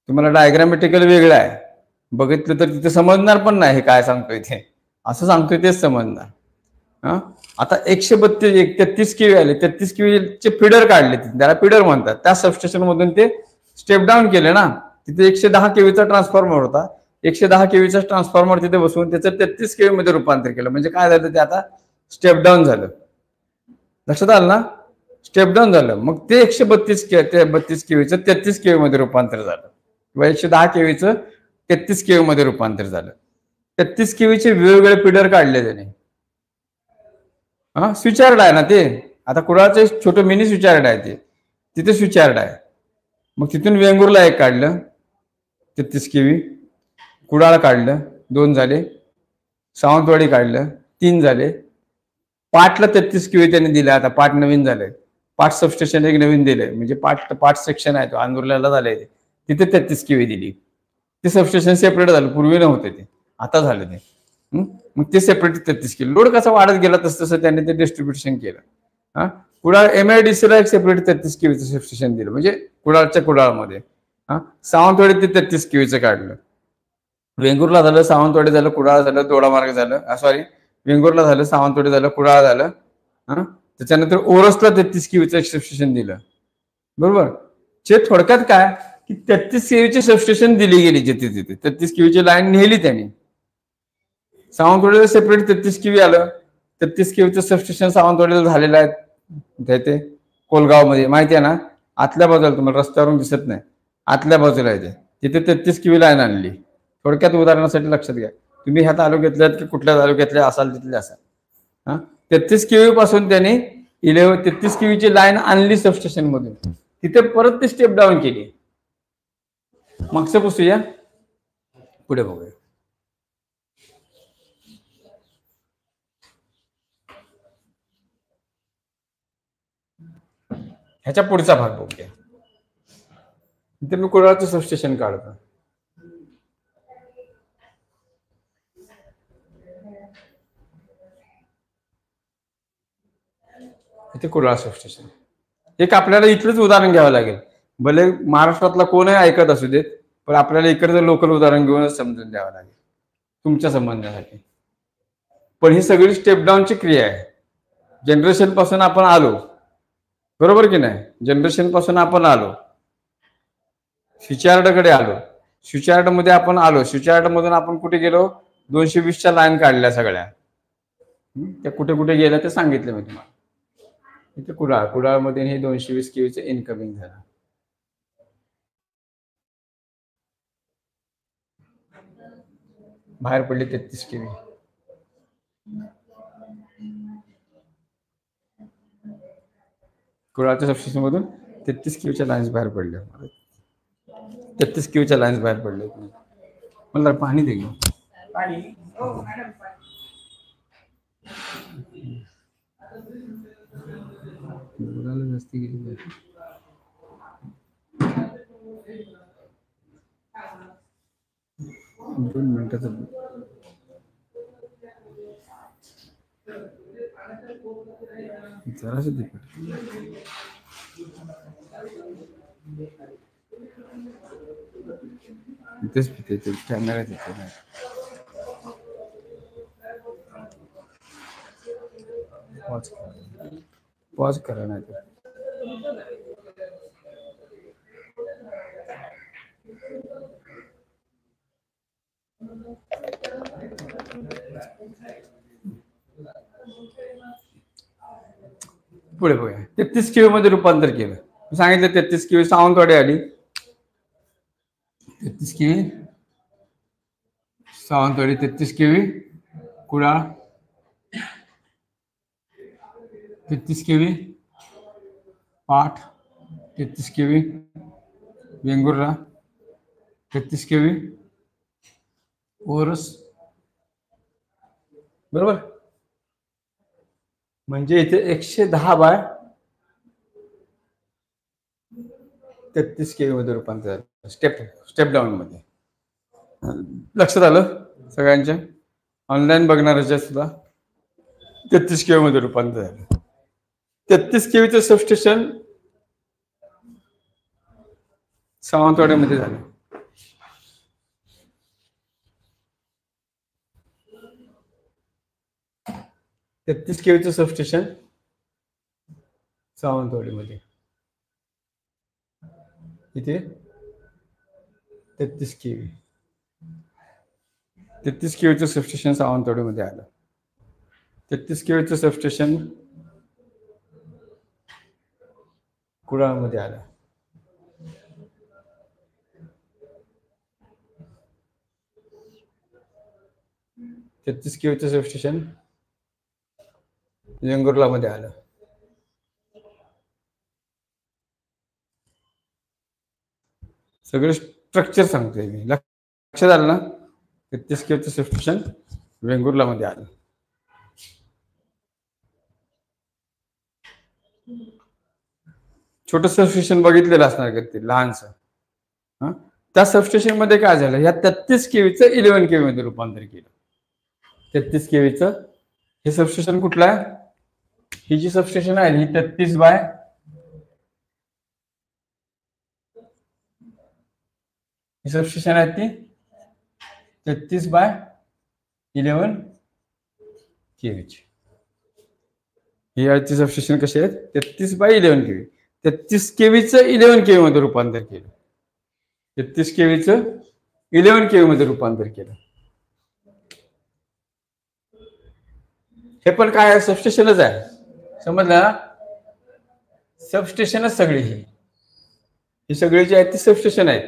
तुम्हाला डायग्रामॅटिकल वेगळं आहे, बघितलं तर तिथे समजणार पण नाही हे काय सांगतोय ते. असं सांगतोय तेच समजणार. आता 133 केव्ही आले, 33 केव्हीचे फिडर काढले, त्याला फिडर म्हणतात. त्या सबस्टेशन मधून ते स्टेप डाऊन केले ना. तिथे 110 केव्हीचा ट्रान्सफॉर्मर होता, 110 केव्हीचा ट्रान्सफॉर्मर तिथे बसवून त्याचं 33 केव्ही मध्ये रूपांतर केलं. म्हणजे काय झालं, ते आता स्टेप डाऊन झालं. लक्षात आलं ना, स्टेप डाऊन झालं. मग ते 132 केव्हीचं 33 केव्ही मध्ये रूपांतर झालं, किंवा 110 केव्हीचं 33 केव्ही मध्ये रूपांतर झालं. 33 केव्हीचे वेगवेगळे फिडर काढले त्याने. स्विचयार्ड आहे ना ते. आता कुडाळचं छोटं मिनी स्विचयार्ड आहे ते, तिथे स्विचयार्ड आहे. मग तिथून वेंगुर्ला एक काढलं 33 केव्ही, कुडाळ काढलं 2 झाले, सावंतवाडी काढलं 3 झाले, पाटला 33 केव्ही त्यांनी दिला. आता पाट नवीन झालंय, पाट सबस्टेशन एक नवीन दिलंय, म्हणजे पाट सेक्शन आहे तो अंदुरल्याला झालंय, तिथे 33 केव्ही दिली. ते सबस्टेशन सेपरेट झालं, पूर्वी नव्हते ते, आता झालं ते. मग ते सेपरेट 33 केलं. लोड कसा वाढत गेला तसं त्यांनी ते डिस्ट्रीब्युशन केलं. कुडाळ MIDC ला एक सेपरेट 33 केव्हीचं सबस्टेशन दिलं, म्हणजे कुडाळच्या कुडाळमध्ये. सावंतवाडी ते 33 केव्हीचं काढलं. वेंगुर्ला झालं, सावंतवाडी झालं, कुडाळ झालं, दोडामार्ग झालं, सॉरी वेंगुर्ला झालं, सावंतवाडी झालं, कुडाळ झालं. त्याच्यानंतर ओरसला 33 केव्हीचं सबस्टेशन दिलं, बरोबर. थोडक्यात काय की 33 केव्हीचे सबस्टेशन दिली गेली, जिथे तिथे 33 केव्हीची लाईन नेली त्यांनी. सावंतवाडीला सेपरेट 33 केव्ही आलं. 33 केव्हीचं सबस्टेशन सावंतवाडीला झालेलं आहे, ते कोलगाव मध्ये, माहिती आहे ना. आतल्या बाजूला, तुम्हाला रस्त्यावरून दिसत नाही, आतल्या बाजूला आहे ते, तिथे 33 केव्ही लाईन आणली. थोडक्यात उदाहरणासाठी लक्षात घ्या. तुम्ही ह्या तालुक्यातल्या की कुठल्या तालुक्यातल्या असाल तिथले असाल. 33 केव्ही पासून त्यांनी 33 केव्हीची लाईन आणली सबस्टेशन मधून, तिथे परत ती स्टेप डाऊन केली. मागचं पुसूया, पुढे बघूया. ह्याच्या पुढचा भाग बघूया. इथे मी कुडाळचं सबस्टेशन काढतो. इथे कुडाळ सबस्टेशन. एक आपल्याला इथलंच उदाहरण घ्यावं लागेल, भले महाराष्ट्रातला कोणही ऐकत असू देत, पण आपल्याला इकडचं लोकल उदाहरण घेऊनच समजून द्यावं लागेल तुमच्या समजण्यासाठी. पण ही सगळी स्टेप डाऊनची क्रिया आहे. जनरेशन पासून आपण आलो, बरोबर की नाही. जनरेशन पासून आपण आलो, स्विचयार्डकडे आलो, स्विचयार्ड मध्ये आपण आलो, स्विचयार्ड मधून आपण कुठे गेलो, 220च्या लाईन काढल्या सगळ्या. त्या कुठे कुठे गेल्या ते सांगितलं मी तुम्हाला. इथे कुडाळमध्ये हे 220 केव्हीचं इनकमिंग झालं. बाहेर पडले 33 केव्ही. कुडाळच्या सबस्टेशन मधून 33 केव्हीच्या लाईन्स बाहेर पडल्या. 33 केवीच्या लाईन्स बाहेर पडले. मला पाणी दे घेऊन. बोलायला जास्ती गेली पाहिजे. दोन मिनिटाचं जरासं दे. इथेच पिते कॅमेरा तिथे नाही. पॉज करा नाही तर पुढे बघा. 33 केवी मध्ये रूपांतर केलं. सांगितलं 33 केवी सावंतवाडी आली. 33 केवी सावंतवाडी, 33 केवी कुडाळ, 33 केवी पाठ, 33 केवी वेंगुर्ला, 33 केवी ओरस. बरोबर. म्हणजे इथे 110 बाय 33 केवी मध्ये रूपांतर स्टेप डाऊन मध्ये. लक्षात आलं सगळ्यांच्या? ऑनलाईन बघणाऱ्याच्या सुद्धा 33 केवी मध्ये रूपांतर झालं. 33 केवीचं सबस्टेशन सावंतवाड्यामध्ये झालं. तेहतीस केवीचं सबस्टेशन सावंतवाडीमध्ये. इथे 33 केवी 33 केवीचं सबस्टेशन सावंतवाडीमध्ये आलं. 33 केवीचं सबस्टेशन कुडाळमध्ये आलं. तेहतीस केवीचं सबस्टेशन वेंगुर्ला मध्ये आलं. सगळे स्ट्रक्चर सांगतोय मी. लक्षात आलं ना? 33 केवीचं सबस्टेशन वेंगुर्ला मध्ये आलं. छोटं सबस्टेशन बघितलेलं असणार का ते लहानसं. त्या सबस्टेशन मध्ये काय झालं? या 33 केवीचं 11 केवी मध्ये रूपांतर केलं. 33 केवीचं हे सबस्टेशन कुठलं आहे? ही जी सबस्टेशन आहे ही 33 बाय ही सबस्टेशन आहे ती 33 बाय 11 केवीची. ही आहे ती सबस्टेशन कशी आहेत? 33 बाय 11 केवी. 33 केवीचं 11 केवी मध्ये रूपांतर केलं. 33 केवीचं 11 केवी मध्ये रूपांतर केलं. हे पण काय आहे? सबस्टेशनच आहे. समजलं ना? सबस्टेशनच सगळी ही सगळी जी आहेत ती सबस्टेशन आहेत.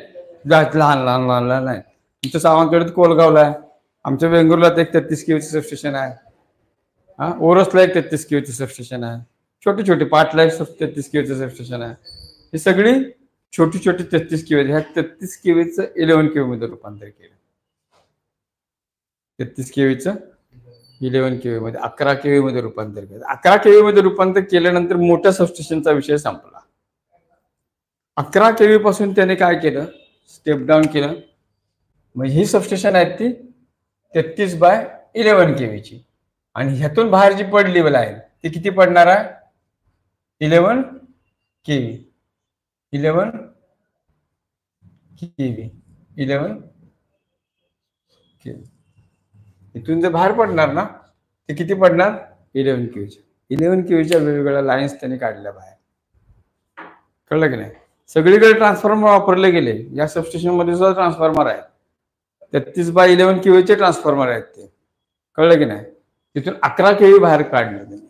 लहान लहान लहान लहान आहे. तुमच्या सावंतवाडीत कोलगावला आहे. आमच्या वेंगुर्लात एक 33 केवीचं सबस्टेशन आहे. ओरसला एक 33 केवीचं सबस्टेशन आहे. छोटे छोटे पाटला एक 33 केवीचं सबस्टेशन आहे. ही सगळी छोटी छोटी 33 केवी. ह्या 33 केवीचं 11 केवी मध्ये रूपांतर केलं. 33 केवीचं 11 केवी मध्ये 11 केवी मध्ये रूपांतर केलं. 11 केवी मध्ये रूपांतर केल्यानंतर मोठ्या सबस्टेशनचा विषय संपला. 11 केवी पासून त्याने काय केलं? स्टेप डाऊन केलं. मग ही सबस्टेशन आहेत ती 33 बाय 11 केवीची. आणि ह्यातून बाहेर जी पडली आहे ती किती पडणार आहे? 11 केवी 11 केवी 11 केवी. इथून जे बाहेर पडणार ना ते किती पडणार? 11 केवीच्या. 11 केवीच्या वेगवेगळ्या लाईन्स त्यांनी काढल्या बाहेर. कळलं की नाही? सगळीकडे ट्रान्सफॉर्मर वापरले गेले. या सबस्टेशन मध्ये सुद्धा ट्रान्सफॉर्मर आहे. 33 बाय 11 केवीचे ट्रान्सफॉर्मर आहेत ते. कळलं की नाही? तिथून 11 केवी बाहेर काढले त्यांनी.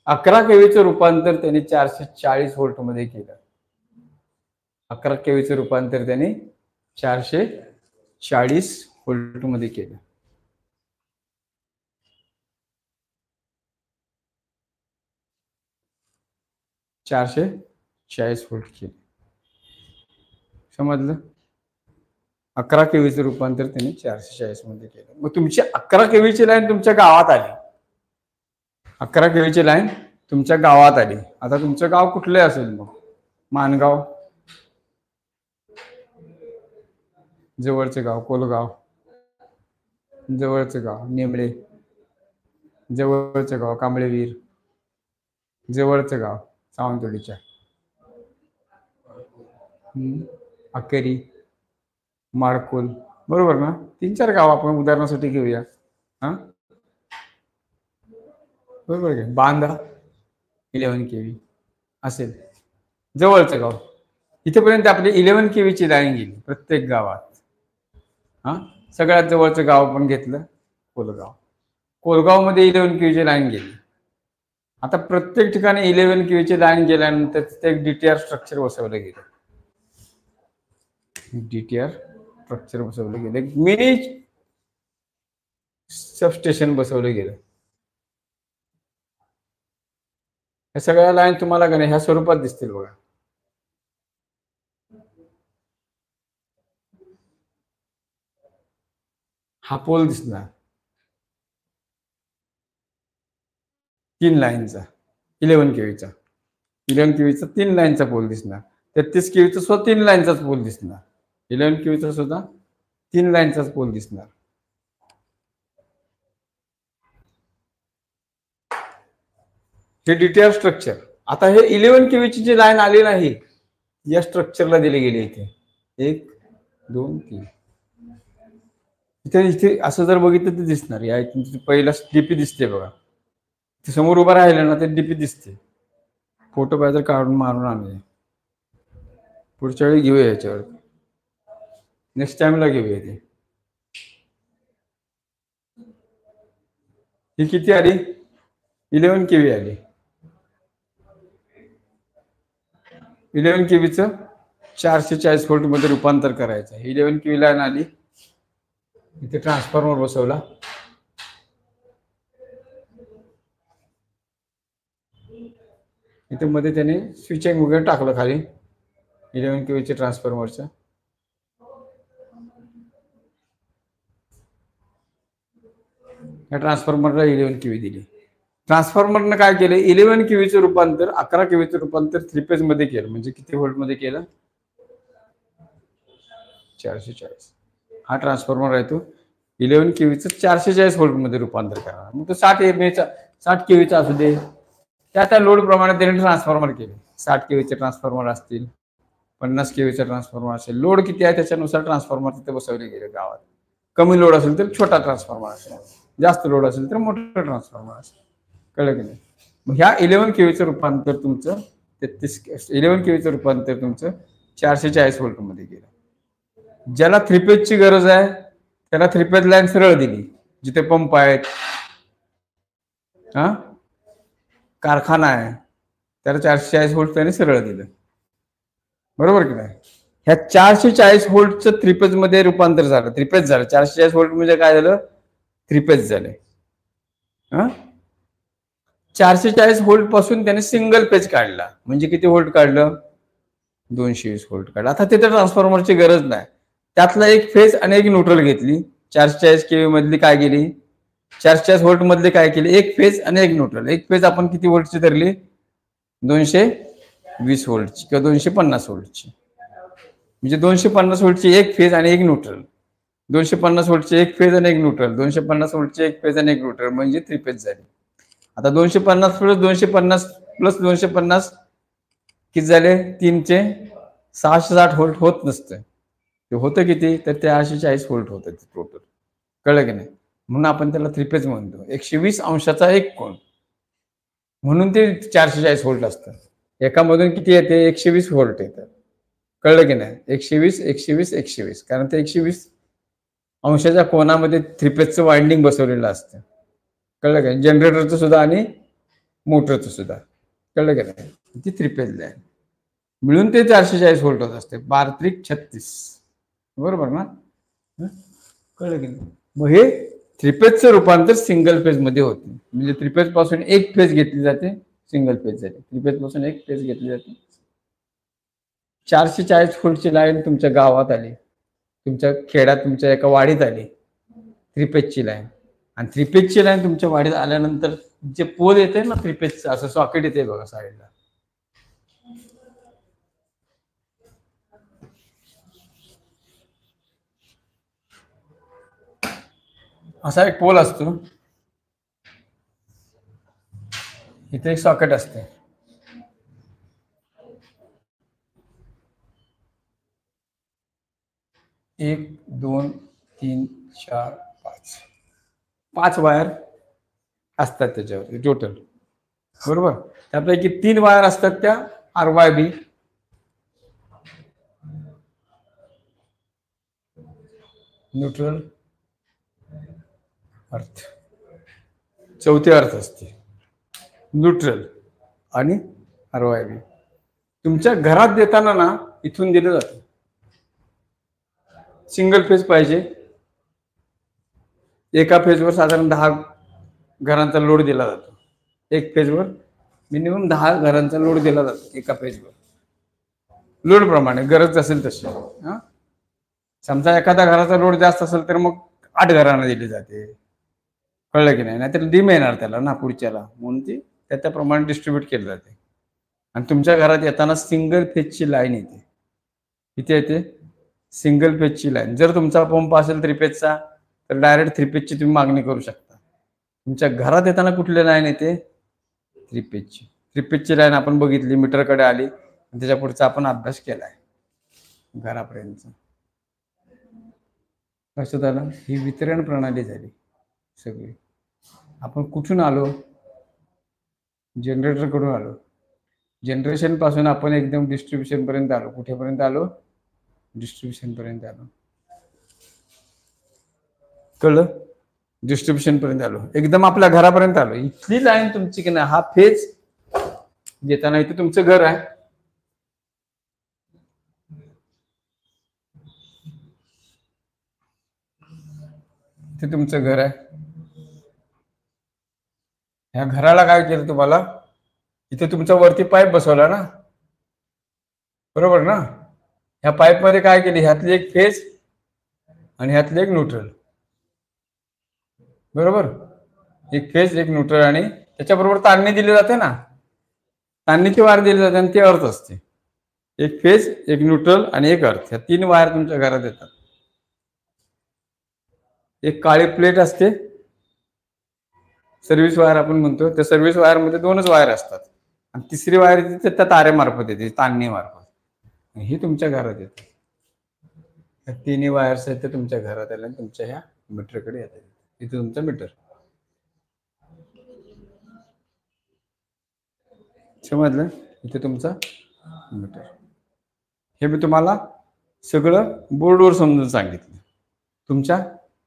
11 केवीचं रूपांतर त्यांनी 440 व्होल्ट मध्ये केलं. 11 केवीचं रूपांतर त्यांनी 440 व्होल्ट मध्ये केलं. $440 व्होल्ट केले. समजलं? 11 केवीचं रूपांतर त्यांनी 440 मध्ये केलं. मग तुमची 11 केवीची लाईन तुमच्या गावात आली. 11 केवीची लाईन तुमच्या गावात आली. आता तुमचं गाव कुठलं असेल? मग मानगाव, जवळचं गाव कोलगाव, जवळचं गाव नेमळे, जवळचं गाव कांबळेवीर, जवळचं गाव सावंतवाडीच्या अखेरी, माडकोल, बरोबर ना? 3-4 गाव आपण उदाहरणासाठी घेऊया. हा बरोबर आहे. बांदा 11 केवी असेल, जवळचं गाव. इथेपर्यंत आपली 11 केवीची लाईन गेली प्रत्येक गावात. हा सगळ्यात जवळचं गाव आपण घेतलं कोलगाव. कोलगाव मध्ये 11 केवीची लाईन गेली. आता प्रत्येक ठिकाणी 11 केवीची लाईन गेल्यानंतर तिथे एक डीटीआर स्ट्रक्चर बसवलं गेलं. डीटीआर स्ट्रक्चर बसवलं गेलं, एक मिनी सबस्टेशन बसवलं गेलं. या सगळ्या लाईन तुम्हाला का नाही ह्या स्वरूपात दिसतील बघा. हा पोल दिसणार 3 लाईनचा 11 केवीचा. 11 केवीचा 3 लाईनचा पोल दिसणार. 33 केवीचा सुद्धा 3 लाईनचाच पोल दिसणार. 11 केवीचा सुद्धा 3 लाईनचाच पोल दिसणार. हे डीटीआर स्ट्रक्चर. आता हे 11 केवीची जी लाईन आली नाही या स्ट्रक्चरला दिली गेली. इथे 1 2 3 इथे असं जर बघितलं तर दिसणार. या पहिला डीपी दिसते बघा. ते समोर उभा राहिलं ना ते डीपी दिसते. फोटो पाहिजे काढून मारून आणले. पुढच्या वेळी घेऊया याच्यावर, नेक्स्ट टाइमला घेऊया. ते ही किती आली? 11 केवी आली. 11 केवीचं 440 व्होल्ट मध्ये रूपांतर करायचं. 11 केवी लाईन आली. इथे ट्रान्सफॉर्मर बसवला. इथे मध्ये त्याने स्विचिंग वगैरे टाकलं खाली 11 केवीचे ट्रान्सफॉर्मरचं. या ट्रान्सफॉर्मरला 11 केवी दिली. ट्रान्सफॉर्मरनं काय केलं? 11 केवीचं रूपांतर 11 केवीचं रूपांतर 3 फेज मध्ये केलं. म्हणजे किती व्होल्ट मध्ये केलं? 440. हा ट्रान्सफॉर्मर आहे तो 11 केवीचं 440 व्होल्ट मध्ये रूपांतर करणार. मग तो 60 केवीचा असू दे, त्या लोड प्रमाणे त्याने ट्रान्सफॉर्मर केले. 60 केवीचे ट्रान्सफॉर्मर असतील, 50 केवीचा ट्रान्सफॉर्मर असेल, लोड किती आहे त्याच्यानुसार ट्रान्सफॉर्मर तिथे बसवले गेले गावात. कमी लोड असेल तर छोटा ट्रान्सफॉर्मर असेल, जास्त लोड असेल तर मोठा ट्रान्सफॉर्मर असेल. कळलं की नाही? मग ह्या 11 केवीचं रूपांतर तुमचं 11 केवीचं रूपांतर तुमचं 440 व्होल्ट मध्ये गेलं. ज्याला 3 फेजची गरज आहे त्याला 3 फेज लाईन सरळ दिली. जिथे पंप आहेत, हा कारखाना आहे, त्याला 440 व्होल्ट त्याने सरळ दिलं. बरोबर की नाही? ह्या 440 व्होल्टचं 3 फेज मध्ये रूपांतर झालं. 3 फेज झालं. 440 व्होल्ट म्हणजे काय झालं? 3 फेज झाले. 440 व्होल्ट पासून त्याने सिंगल पेज काढला. म्हणजे किती व्होल्ट काढलं? 220 व्होल्ट काढला. आता तिथे ट्रान्सफॉर्मरची गरज नाही. त्यातला एक फेज आणि एक न्यूट्रल घेतली. 440 केवी मधली काय गेली? 440 व्होल्ट मधले काय केले? एक फेज आणि एक न्यूट्रल. एक फेज आपण किती व्होल्टची धरली? 220 व्होल्टची किंवा 250 व्होल्टची. म्हणजे 250 व्होल्टची एक फेज आणि एक न्यूट्रल. 250 व्होल्टची एक फेज आणि एक न्यूट्रल. 250 व्होल्टची एक फेज आणि एक न्यूट्रल म्हणजे 3 फेज झाली. आता 250 प्लस 250 प्लस 250 किती झाले? 3चे 660 व्होल्ट होत नसतं. ते होतं किती? तर 440 व्होल्ट होतं ते टोटल. कळलं की नाही? म्हणून आपण त्याला 3 फेज म्हणतो. 120 अंशाचा एक कोन, म्हणून ते 440 व्होल्ट असतं. एकामधून किती येते? 120 व्होल्ट येतात. कळलं की नाही? 120 120 120, कारण ते 120 अंशाच्या कोनामध्ये 3 फेजचं वाइंडिंग बसवलेलं असतं. कळलं का? जनरेटरचं सुद्धा आणि मोटरचं सुद्धा. कळलं की नाही? ती 3 फेज लाईन मिळून ते 440 व्होल्ट होत असते. 12-36 बरोबर ना? कळलं की नाही? मग हे 3 फेजचं रूपांतर सिंगल फेज मध्ये होते. म्हणजे 3 फेज पासून एक फेज घेतली जाते, सिंगल फेज झाली. 3 फेज पासून एक फेज घेतली जाते, 440 फूटची लाईन तुमच्या गावात आली, तुमच्या खेड्यात तुमच्या एका वाडीत आली 3 पेजची लाईन. आणि 3 पेजची लाईन तुमच्या वाडीत आल्यानंतर जे पोल येते ना 3 पेजचं असं सॉकेट येते बघा साईडला, असा एक पोल असतो, इथे एक सॉकेट असते. एक 2 3 4 5 वायर असतात त्याच्यावर टोटल, बरोबर. त्यापैकी 3 वायर असतात त्या RYB, न्यूट्रल अर्थ. चौथी अर्थ असते न्यूट्रल आणि RYB. तुमच्या घरात देताना ना इथून दिलं जातं. सिंगल फेज पाहिजे, एका फेजवर साधारण 10 घरांचा लोड दिला जातो. एक फेजवर मिनिमम 10 घरांचा लोड दिला जातो एका फेजवर, लोड प्रमाणे गरज असेल तशी. समजा एखाद्या घराचा लोड जास्त असेल तर मग 8 घरांना दिली जाते, कळलं की नाही. नाहीतर डिम येणार त्याला ना पुढच्याला, म्हणून ती त्याप्रमाणे डिस्ट्रीब्यूट केली जाते. आणि तुमच्या घरात येताना सिंगल फेजची लाईन येते. इथे येते सिंगल पेजची लाईन. जर तुमचा पंप असेल 3 पेजचा तर डायरेक्ट 3 पेजची तुम्ही मागणी करू शकता. तुमच्या घरात येताना कुठली लाईन येते? 3 पेजची. 3 पेजची लाईन आपण बघितली, मीटरकडे आली, त्याच्या पुढचा आपण अभ्यास केलाय घरापर्यंत. कसं झालं? ही वितरण प्रणाली झाली सगळी. आपण कुठून आलो? जनरेटर कडून आलो. जनरेशन पासून आपण एकदम डिस्ट्रीब्युशन पर्यंत आलो. कुठेपर्यंत आलो? डिस्ट्रीब्युशन पर्यंत आलो. कळलं? डिस्ट्रीब्युशन पर्यंत आलो, एकदम आपल्या घरापर्यंत आलो. इथली लाईन तुमची की नाही, हा फेज देताना इथे तुमचं घर आहे, इथे तुमचं घर आहे. ह्या घराला काय केलं तुम्हाला? इथे तुमचा वरती पाईप बसवला ना, बरोबर ना. ह्या पाईप मध्ये काय केली? ह्यातली एक फेज आणि ह्यातली एक न्यूट्रल, बरोबर. एक फेज एक न्यूट्रल आणि त्याच्याबरोबर ताणणी दिली जाते ना, ताणणीची वायर दिली जाते आणि ती अर्थ असते. एक फेज एक न्यूट्रल आणि एक अर्थ, ह्या 3 वायर तुमच्या घरात येतात. एक काळी प्लेट असते, सर्व्हिस वायर आपण म्हणतो. त्या सर्व्हिस वायर मध्ये 2च वायर असतात आणि तिसरी वायर येते त्या तारेमार्फत येते, ताणणी मार्फत. ही तुमच्या घरात येते. ह्या 3 वायर्स आहेत ते तुमच्या घरात आल्या, तुमच्या ह्या मीटरकडे येतात. इथे तुमचं मीटर, समजलं? इथे तुमचा मीटर. हे मी तुम्हाला सगळं बोर्डवर समजून सांगितलं. तुमच्या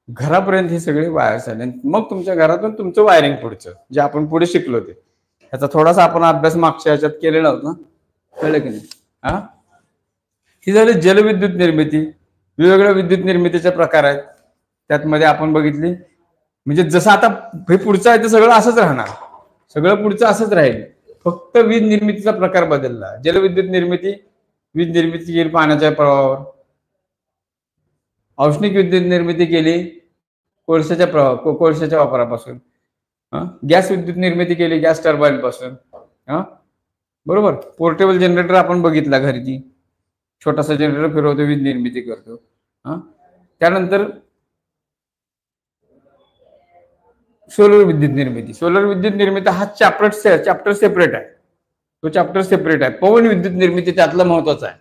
घरापर्यंत हे सगळे वायर्स आले. मग तुमच्या घरातून तुमचं वायरिंग पुढचं जे आपण पुढे शिकलो ते, ह्याचा थोडासा आपण अभ्यास मागच्या ह्याच्यात केलेला होता, कळलं की नाही. ही झाली जलविद्युत निर्मिती. वेगवेगळ्या विद्युत निर्मितीचे प्रकार आहेत, त्यात मध्ये आपण बघितली. म्हणजे जसं आता हे पुढचं आहे ते सगळं असंच राहणार, सगळं पुढचं असंच राहील, फक्त वीज निर्मितीचा प्रकार बदलला. जलविद्युत निर्मिती, वीज निर्मिती केली पाण्याच्या प्रवाहावर. औष्णिक विद्युत निर्मिती केली कोळशाच्या वापरापासून. गॅस विद्युत निर्मिती केली गॅस टर्बाईन पासून, बरोबर. पोर्टेबल जनरेटर आपण बघितला, घरची छोटासा जनरेटर फिरवतो, वीज निर्मिती करतो. त्यानंतर सोलर विद्युत निर्मिती. सोलर विद्युत निर्मिती हा चॅप्टर सेपरेट आहे, तो चॅप्टर सेपरेट आहे. पवन विद्युत निर्मिती त्यातला महत्वाचा आहे.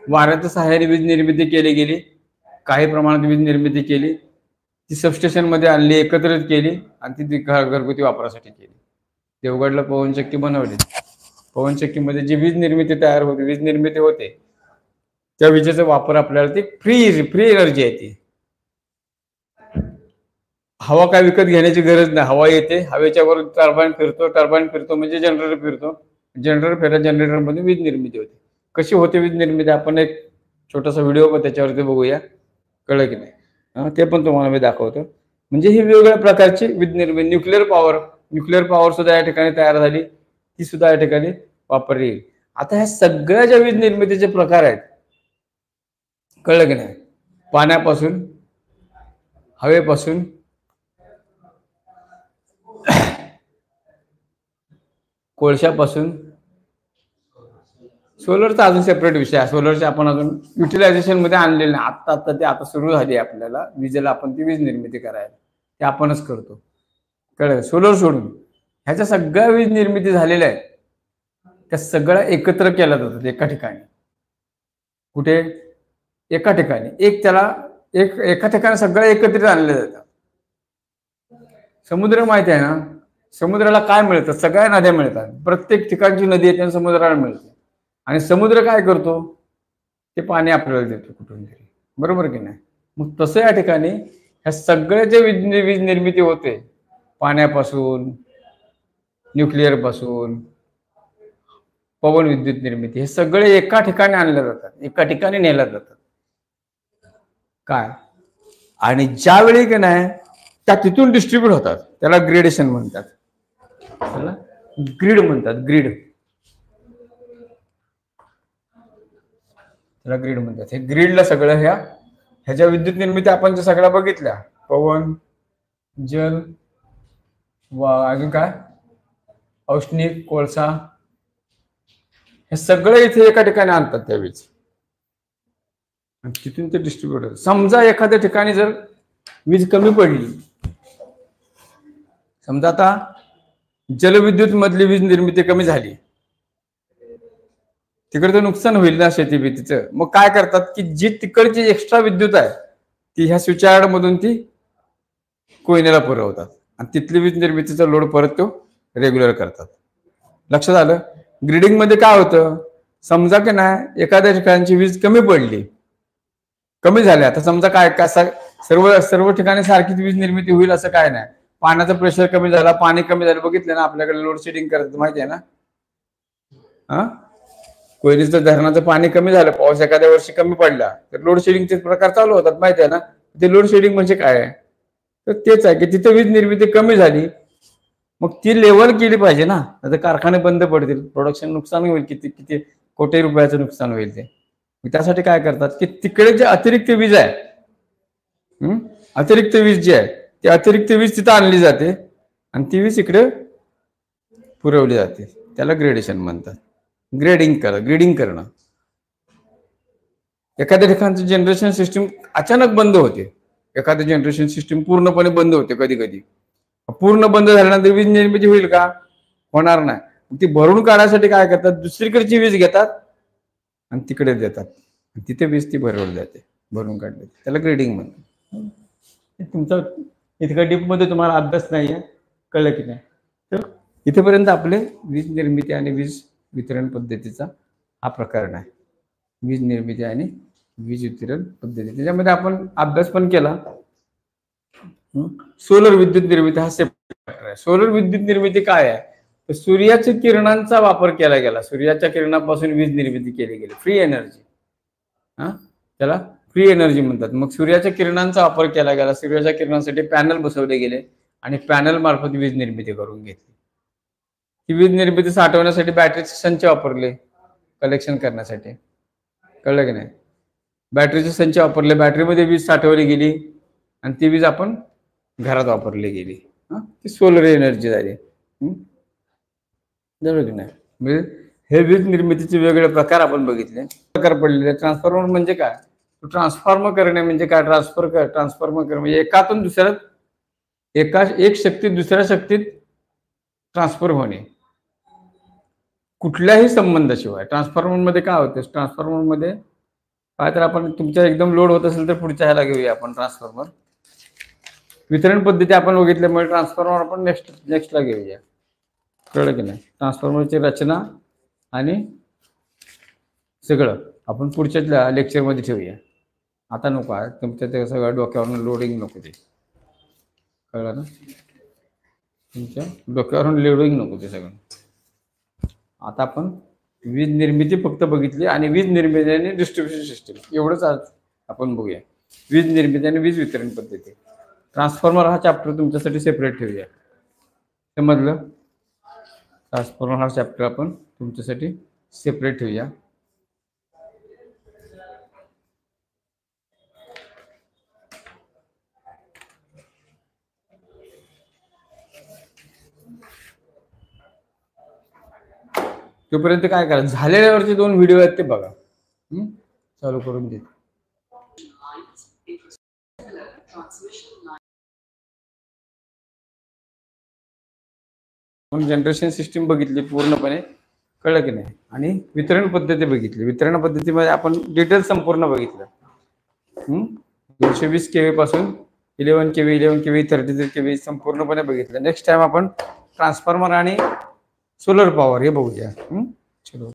वाऱ्याच्या सहाय्याने वीज निर्मिती केली गेली, काही प्रमाणात वीज निर्मिती केली, ती सबस्टेशन मध्ये आणली, एकत्रित केली आणि ती घरगुती वापरासाठी केली. देवगडला पवनचक्की बनवली. पवनचक्कीमध्ये जी वीज निर्मिती तयार होते, वीज निर्मिती होते, त्या विजेचा वापर आपल्याला ती फ्री एनर्जी आहे. ती हवा काय विकत घेण्याची गरज नाही, हवा येते, हवेच्या वर टर्बाईन फिरतो म्हणजे जनरेटर फिरतो, जनरेटर मध्ये वीज निर्मिती होते. कशी होते वीज निर्मिती आपण एक छोटासा व्हिडिओ त्याच्यावरती बघूया, कळलं की नाही. ते पण तुम्हाला मी दाखवतो. म्हणजे ही वेगवेगळ्या प्रकारची वीज निर्मिती. न्यूक्लिअर पॉवर सुद्धा या ठिकाणी तयार झाली, ती सुद्धा या ठिकाणी वापरली. आता ह्या सगळ्या ज्या वीज निर्मितीचे प्रकार आहेत, कळलं की नाही? पाण्यापासून, हवेपासून, कोळशापासून, सोलरचा अजून सेपरेट विषय आहे. सोलरचे आपण अजून युटिलायझेशन मध्ये आणलेले नाही. आता ते आता सुरू झाली आपल्याला विजेला आपण ती वीज निर्मिती करायला, ते आपणच करतो. कळलं? सोलर सोडून ह्याच्या सगळ्या वीज निर्मिती झालेल्या आहेत, त्या सगळ्या एकत्र केल्या जातात एका ठिकाणी. कुठे? एका ठिकाणी. एका ठिकाणी सगळं एकत्रित आणले जातात. समुद्र माहिती आहे ना? समुद्राला काय मिळतं? सगळ्या नद्या मिळतात. प्रत्येक ठिकाणची नदी येते आणि समुद्राला मिळते. आणि समुद्र काय करतो? ते पाणी आपल्याला देतो कुठून तरी, बरोबर की नाही? मग तसं या ठिकाणी ह्या सगळ्याच्या वीज निर्मिती होते, पाण्यापासून, न्यूक्लिअर पासून, पवन विद्युत निर्मिती, हे सगळे एका ठिकाणी आणले जातात, एका ठिकाणी नेल्या जातात. काय? आणि ज्यावेळी की नाही त्या तिथून डिस्ट्रीब्यूट होतात, त्याला ग्रेडेशन म्हणतात. त्याला ग्रीड म्हणतात. त्याला ग्रीड म्हणतात. हे ग्रीडला सगळं ह्याच्या विद्युत निर्मिती आपण ज्या सगळ्या बघितल्या, पवन, जल, अजून काय, औष्णिक, कोळसा, हे सगळं इथे एका ठिकाणी आणतात त्या वीज, तिथून ते डिस्ट्रीब्यूट होतात. समजा एखाद्या ठिकाणी जर वीज कमी पडली, समजा आता जलविद्युत मधली वीज निर्मिती कमी झाली, तिकडे तर नुकसान होईल ना शेतीबीतीचं. मग काय करतात की जी तिकडची एक्स्ट्रा विद्युत आहे ती ह्या स्विचयार्ड मधून ती कोयनेला पुरवतात आणि तिथली वीज निर्मितीचा लोड परत तो रेग्युलर करतात. लक्षात आलं? ग्रीडिंग मध्ये काय होतं? समजा की नाही एखाद्या ठिकाणची वीज कमी पडली, कमी झाली, आता समजा काय सर्व ठिकाणी सारखीच वीज निर्मिती होईल असं काय नाही. पाण्याचं प्रेशर कमी झाला, पाणी कमी झालं, बघितलं ना आपल्याकडे लोड शेडिंग करतात, माहिती आहे ना? कोयनेचं धरणाचं पाणी कमी झालं, पाऊस एखाद्या वर्षी कमी पडला तर लोड शेडिंगचे प्रकार चालू होतात, माहिती आहे ना? ते लोड शेडिंग म्हणजे काय आहे? तर तेच आहे की तिथे वीज निर्मिती कमी झाली, मग ती लेवल केली पाहिजे ना. आता कारखाने बंद पडतील, प्रोडक्शन नुकसान होईल, किती कोटी रुपयाचं नुकसान होईल. ते त्यासाठी काय करतात की तिकडे जे अतिरिक्त वीज आहे, अतिरिक्त वीज जी आहे ती अतिरिक्त वीज तिथं आणली जाते आणि ती वीज इकडे पुरवली जाते. त्याला ग्रेडेशन म्हणतात. ग्रेडिंग करणं. एखाद्या ठिकाणचं जनरेशन सिस्टीम अचानक बंद होते, एखादं जनरेशन सिस्टीम पूर्णपणे बंद होते. कधी कधी पूर्ण बंद झाल्यानंतर वीज निर्मिती होईल का? होणार नाही. ती भरून काढण्यासाठी काय करतात? दुसरीकडची वीज घेतात आणि तिकडे देतात, तिथे वीज ती भरवली जाते, भरून काढली. त्याला ग्रेडिंग म्हणतात. तुमचा इतका डीप मध्ये तुम्हाला अभ्यास नाहीये, कळलं की नाही? तर इथेपर्यंत आपले वीज निर्मिती आणि वीज वितरण पद्धतीचा हा प्रकरण आहे. वीज निर्मिती आणि वीज वितरण पद्धती, त्याच्यामध्ये आपण अभ्यास पण केला. सोलर विद्युत निर्मिती हा सेपरेट आहे. सोलर विद्युत निर्मिती काय आहे? तर सूर्याच्या किरणांचा वापर केला गेला, सूर्याच्या किरणापासून वीज निर्मिती केली गेली, फ्री एनर्जी. त्याला फ्री एनर्जी म्हणतात. मग सूर्याच्या किरणांचा वापर केला गेला, सूर्याच्या किरणांसाठी पॅनल बसवले गेले आणि पॅनल मार्फत वीज निर्मिती करून घेतली. ही वीज निर्मिती साठवण्यासाठी बॅटरीचे संच वापरले, कलेक्शन करण्यासाठी, कळलं की नाही? बॅटरीचे संच वापरले, बॅटरीमध्ये वीज साठवली गेली आणि ती वीज आपण घरात वापरली गेली. ती सोलर एनर्जी झाली, बरोबर की नाही? म्हणजे हे वीज निर्मितीचे वेगवेगळे प्रकार आपण बघितले. प्रकार पडलेले. ट्रान्सफॉर्मर म्हणजे काय? ट्रान्सफॉर्म करणे म्हणजे काय? ट्रान्सफॉर्म करणे म्हणजे एकातून दुसऱ्यात, एक शक्ती दुसऱ्या शक्तीत ट्रान्सफर होणे, कुठल्याही संबंधाशिवाय. ट्रान्सफॉर्मर मध्ये काय होते? ट्रान्सफॉर्मर मध्ये काय तर आपण तुमच्या एकदम लोड होत असेल तर पुढच्या ह्याला घेऊया आपण. ट्रान्सफॉर्मर वितरण पद्धती आपण बघितल्यामुळे ट्रान्सफॉर्मर आपण नेक्स्टला घेऊया, कळलं की नाही? ट्रान्सफॉर्मरची रचना आणि सगळं आपण पुढच्या लेक्चरमध्ये ठेवूया. आता नको आहे तुमच्या ते सगळं डोक्यावरून लोडिंग नको, ते कळलं ना? तुमच्या डोक्यावरून लोडिंग नको ते सगळं. आता आपण वीज निर्मिती फक्त बघितली आणि वीज निर्मिती आणि डिस्ट्रीब्युशन सिस्टीम एवढंच आज आपण बघूया. वीज निर्मिती आणि वीज वितरण पद्धती. ट्रान्सफॉर्मर हा चॅप्टर तुमच्यासाठी सेपरेट ठेवूया, समजलं? ट्रान्सफॉर्मर हा चॅप्टर आपण तुमच्यासाठी सेपरेट ठेवूया. तोपर्यंत काय करा, झालेल्यावरचे 2 व्हिडिओ आहेत ते बघा. चालू करून दे. जनरेशन सिस्टीम बघितली पूर्णपणे, कळलं की नाही. आणि वितरण पद्धती बघितली. वितरण पद्धतीमध्ये आपण डिटेल संपूर्ण बघितलं. 220 केव्ही पासून 11 केव्ही 33 केव्ही संपूर्णपणे बघितलं. नेक्स्ट टाइम आपण ट्रान्सफॉर्मर आणि सोलर पॉवर हे बघूया. चलो.